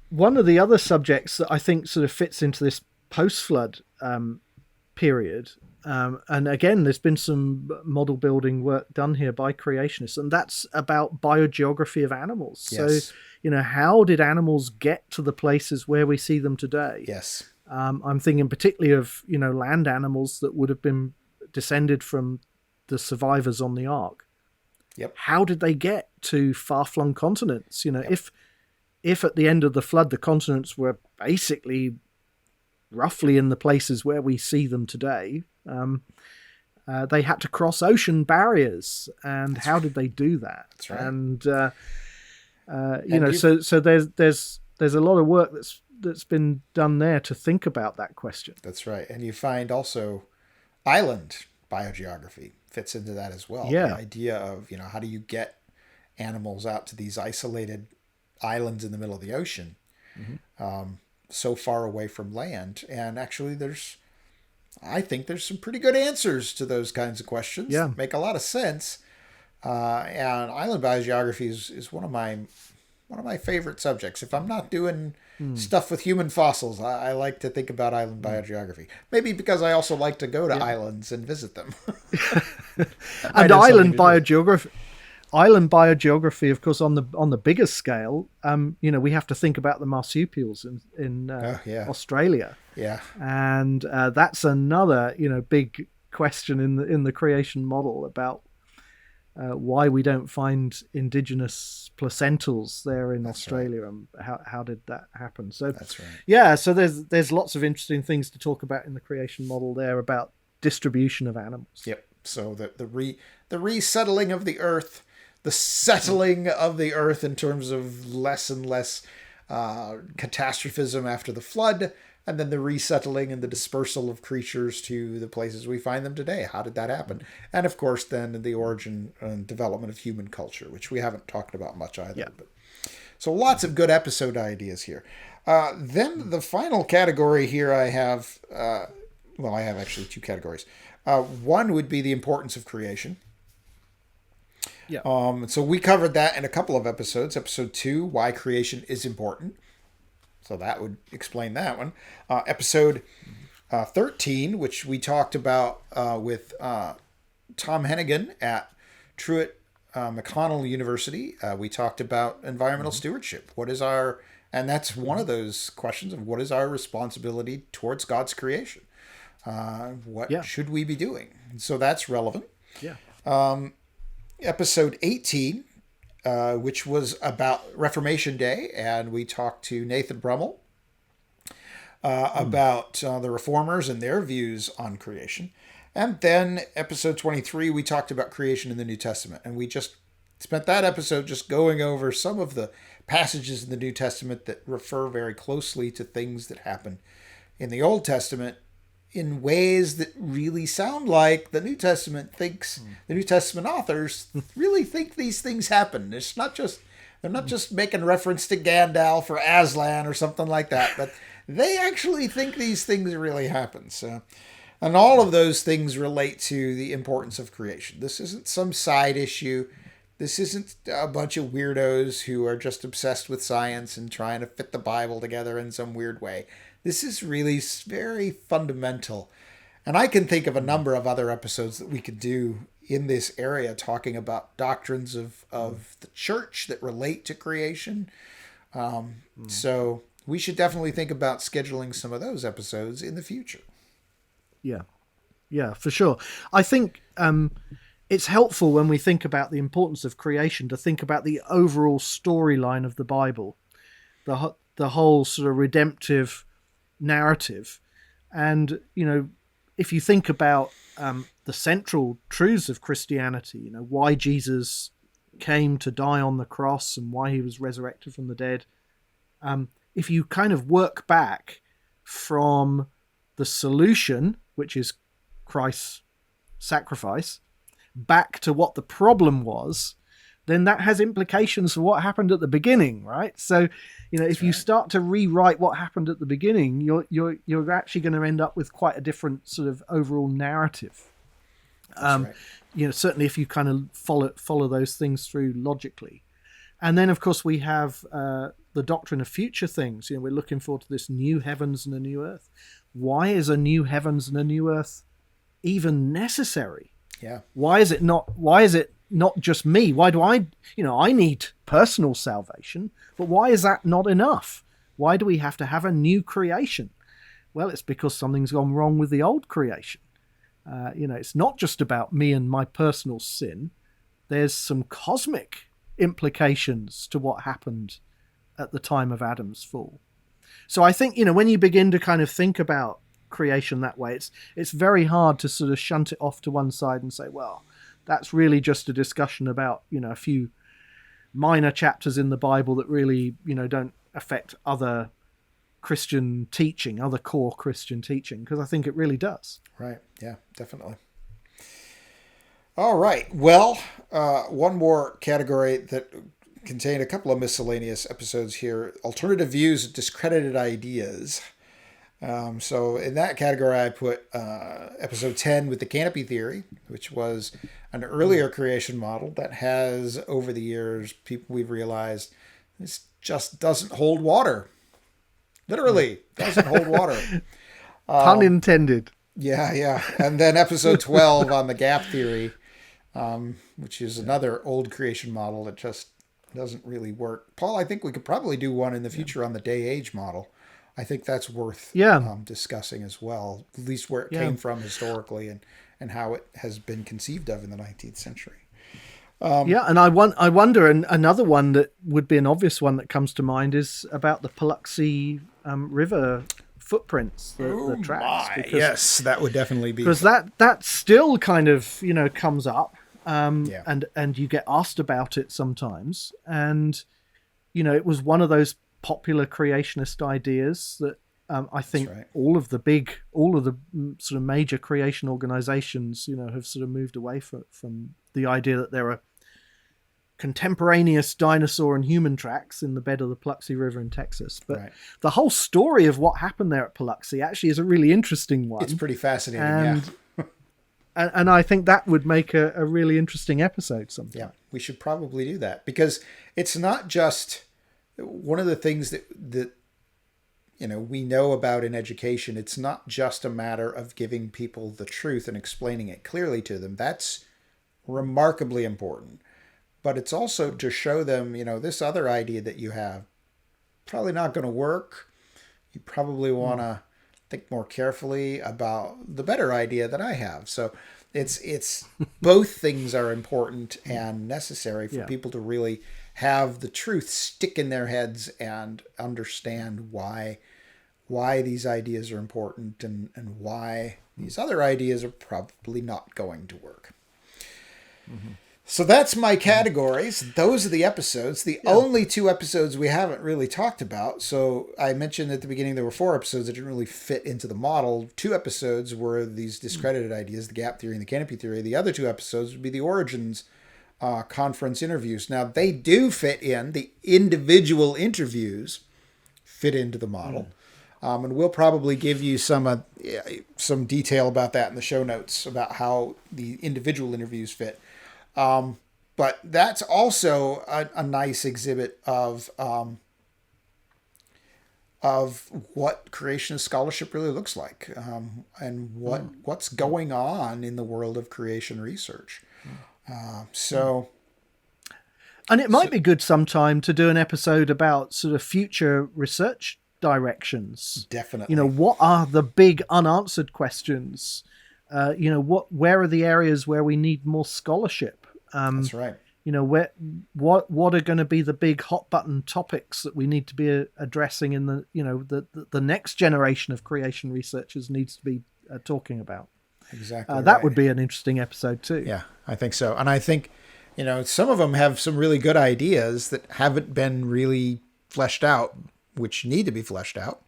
One of the other subjects that I think sort of fits into this post-flood period, and again, there's been some model building work done here by creationists, and that's about biogeography of animals. Yes. So, how did animals get to the places where we see them today? Yes. I'm thinking particularly of, land animals that would have been descended from the survivors on the Ark. Yep. How did they get to far-flung continents? If at the end of the flood, the continents were basically roughly in the places where we see them today, they had to cross ocean barriers. And how did they do that? That's right. And, so there's a lot of work that's been done there to think about that question. That's right. And you find also island biogeography fits into that as well. Yeah. The idea of, how do you get animals out to these isolated islands in the middle of the ocean, so far away from land? And actually I think there's some pretty good answers to those kinds of questions. Yeah. Make a lot of sense. And island biogeography is one of my favorite subjects. If I'm not doing stuff with human fossils, I like to think about island biogeography. Maybe because I also like to go to islands and visit them. And island biogeography, of course, on the bigger scale, we have to think about the marsupials in Australia. Yeah. And that's another, big question in the creation model about why we don't find indigenous placentals there in Australia, and how did that happen? So that's right. Yeah, so there's lots of interesting things to talk about in the creation model there about distribution of animals. Yep. So the resettling of the Earth, the settling of the Earth in terms of less and less catastrophism after the flood, and then the resettling and the dispersal of creatures to the places we find them today. How did that happen? And of course, then the origin and development of human culture, which we haven't talked about much either. Yeah. But So lots of good episode ideas here. Then the final category here I have, I have actually two categories. One would be the importance of creation. Yeah. So we covered that in a couple of episodes. Episode 2, why creation is important. So that would explain that one. Episode 13, which we talked about with Tom Hennigan at Truett McConnell University. We talked about environmental stewardship. And that's one of those questions of what is our responsibility towards God's creation? What should we be doing? So that's relevant. Yeah. Episode 18, which was about Reformation Day, and we talked to Nathan Brummel about the Reformers and their views on creation. And then episode 23, we talked about creation in the New Testament, and we just spent that episode just going over some of the passages in the New Testament that refer very closely to things that happen in the Old Testament in ways that really sound like the New Testament thinks, the New Testament authors really think these things happen. It's not just, they're not just making reference to Gandalf or Aslan or something like that, but they actually think these things really happen. So, and all of those things relate to the importance of creation. This isn't some side issue. This isn't a bunch of weirdos who are just obsessed with science and trying to fit the Bible together in some weird way. This is really very fundamental. And I can think of a number of other episodes that we could do in this area talking about doctrines of the church that relate to creation. So we should definitely think about scheduling some of those episodes in the future. Yeah, for sure. I think it's helpful when we think about the importance of creation to think about the overall storyline of the Bible, the whole sort of redemptive narrative. And, if you think about the central truths of Christianity, why Jesus came to die on the cross and why he was resurrected from the dead, if you kind of work back from the solution, which is Christ's sacrifice, back to what the problem was, then that has implications for what happened at the beginning, right? So, if you start to rewrite what happened at the beginning, you're actually going to end up with quite a different sort of overall narrative. Certainly if you kind of follow those things through logically. And then, of course, we have the doctrine of future things. We're looking forward to this new heavens and a new earth. Why is a new heavens and a new earth even necessary? Yeah. Why is it not just me? Why do I need personal salvation, but why is that not enough? Why do we have to have a new creation? Well, it's because something's gone wrong with the old creation. It's not just about me and my personal sin. There's some cosmic implications to what happened at the time of Adam's fall. So I think, when you begin to kind of think about creation that way, it's very hard to sort of shunt it off to one side and say, well, that's really just a discussion about, a few minor chapters in the Bible that really, don't affect other Christian teaching, other core Christian teaching, because I think it really does. Right. Yeah, definitely. All right. Well, one more category that contained a couple of miscellaneous episodes here, alternative views, discredited ideas. So in that category, I put episode 10 with the canopy theory, which was an earlier creation model that has, over the years, we've realized this just doesn't hold water. Literally, doesn't hold water. Pun intended. Yeah. And then episode 12 on the gap theory, which is another old creation model that just doesn't really work. Paul, I think we could probably do one in the future on the day-age model. I think that's worth discussing as well, at least where it came from historically and how it has been conceived of in the 19th century. And I wonder, and another one that would be an obvious one that comes to mind is about the Paluxy River footprints, the tracks. Yes, that would definitely be. Because that still kind of, comes up, and you get asked about it sometimes. And, it was one of those popular creationist ideas that I think all of the sort of major creation organizations, have sort of moved away from the idea that there are contemporaneous dinosaur and human tracks in the bed of the Paluxy River in Texas. But Right. the whole story of what happened there at Paluxy actually is a really interesting one. It's pretty fascinating, and, yeah. and I think that would make a really interesting episode sometime. Yeah, we should probably do that, because it's not just one of the things that we know about in education. It's not just a matter of giving people the truth and explaining it clearly to them. That's remarkably important. But it's also to show them, this other idea that you have, probably not going to work. You probably want to think more carefully about the better idea that I have. So it's both things are important and necessary for people to really have the truth stick in their heads and understand why these ideas are important and why these other ideas are probably not going to work. Mm-hmm. So that's my categories. Those are the episodes. The only 2 episodes we haven't really talked about. So I mentioned at the beginning there were 4 episodes that didn't really fit into the model. 2 episodes were these discredited ideas, the gap theory and the canopy theory. The other 2 episodes would be the Origins conference interviews. Now, they do fit in. The individual interviews fit into the model. And we'll probably give you some detail about that in the show notes about how the individual interviews fit. But that's also a nice exhibit of what creationist scholarship really looks like, and what's going on in the world of creation research. And it might be good sometime to do an episode about sort of future research directions. Definitely. What are the big unanswered questions? Where are the areas where we need more scholarship? That's right. What are going to be the big hot button topics that we need to be addressing in the next generation of creation researchers needs to be talking about. Exactly. That would be an interesting episode too. Yeah, I think so. And I think, some of them have some really good ideas that haven't been really fleshed out, which need to be fleshed out.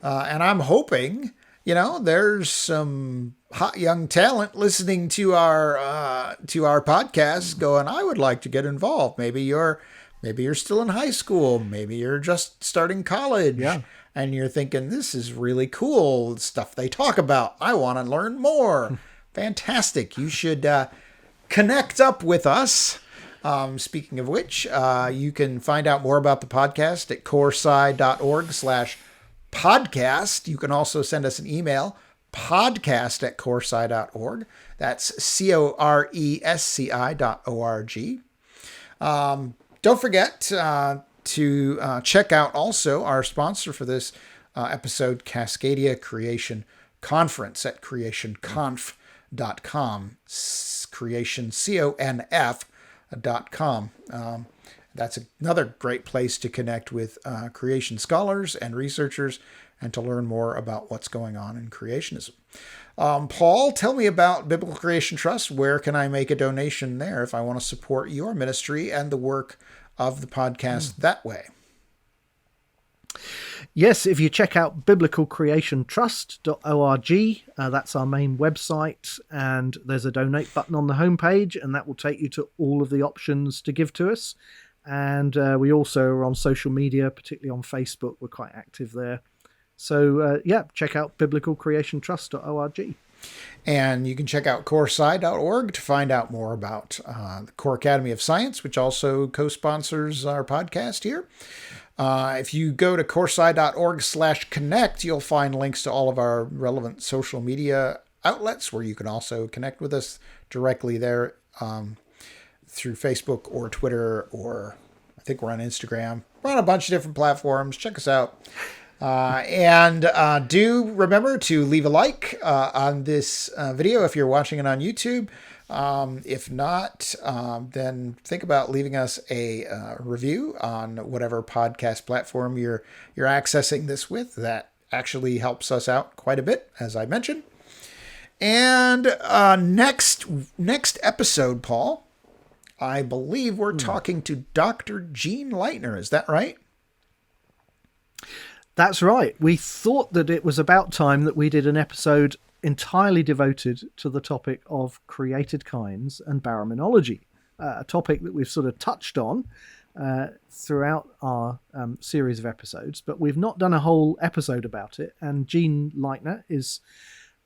And I'm hoping, there's some hot young talent listening to our podcast going, I would like to get involved. Maybe you're still in high school. Maybe you're just starting college. Yeah. And you're thinking, this is really cool stuff they talk about. I want to learn more. Fantastic. You should connect up with us. Speaking of which, you can find out more about the podcast at coresci.org/podcast. You can also send us an email, podcast@coresci.org. That's coresci.org. Don't forget to check out also our sponsor for this episode, Cascadia Creation Conference at creationconf.com. creationconf.com. That's another great place to connect with creation scholars and researchers and to learn more about what's going on in creationism. Paul, tell me about Biblical Creation Trust. Where can I make a donation there if I want to support your ministry and the work of the podcast that way? Yes, if you check out biblicalcreationtrust.org, that's our main website, and there's a donate button on the homepage, and that will take you to all of the options to give to us. And we also are on social media, particularly on Facebook. We're quite active there. So, check out biblicalcreationtrust.org. And you can check out coresci.org to find out more about the Core Academy of Science, which also co-sponsors our podcast here. If you go to coresci.org/connect, you'll find links to all of our relevant social media outlets where you can also connect with us directly there through Facebook or Twitter, or I think we're on Instagram. We're on a bunch of different platforms. Check us out. And do remember to leave a like on this video if you're watching it on YouTube. If not, then think about leaving us a review on whatever podcast platform you're accessing this with. That actually helps us out quite a bit, as I mentioned. And next episode, Paul, I believe we're talking to Dr. Gene Leitner. Is that right? That's right. We thought that it was about time that we did an episode entirely devoted to the topic of created kinds and baraminology. a topic that we've sort of touched on throughout our series of episodes, but we've not done a whole episode about it. And Jean Leitner is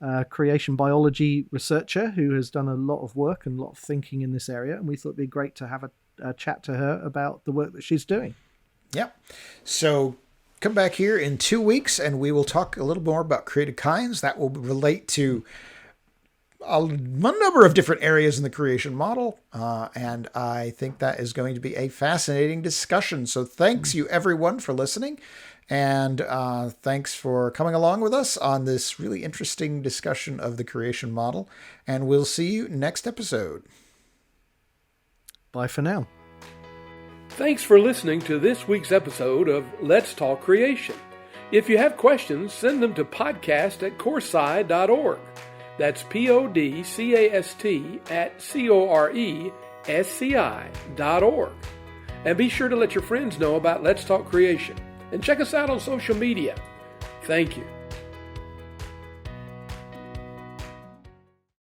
a creation biology researcher who has done a lot of work and a lot of thinking in this area, and we thought it'd be great to have a chat to her about the work that she's doing. Yep. So come back here in 2 weeks and we will talk a little more about created kinds. That will relate to a number of different areas in the creation model. And I think that is going to be a fascinating discussion. So thanks you everyone for listening. And thanks for coming along with us on this really interesting discussion of the creation model. And we'll see you next episode. Bye for now. Thanks for listening to this week's episode of Let's Talk Creation. If you have questions, send them to podcast@coresci.org. That's podcast@coresci.org. And be sure to let your friends know about Let's Talk Creation. And check us out on social media. Thank you.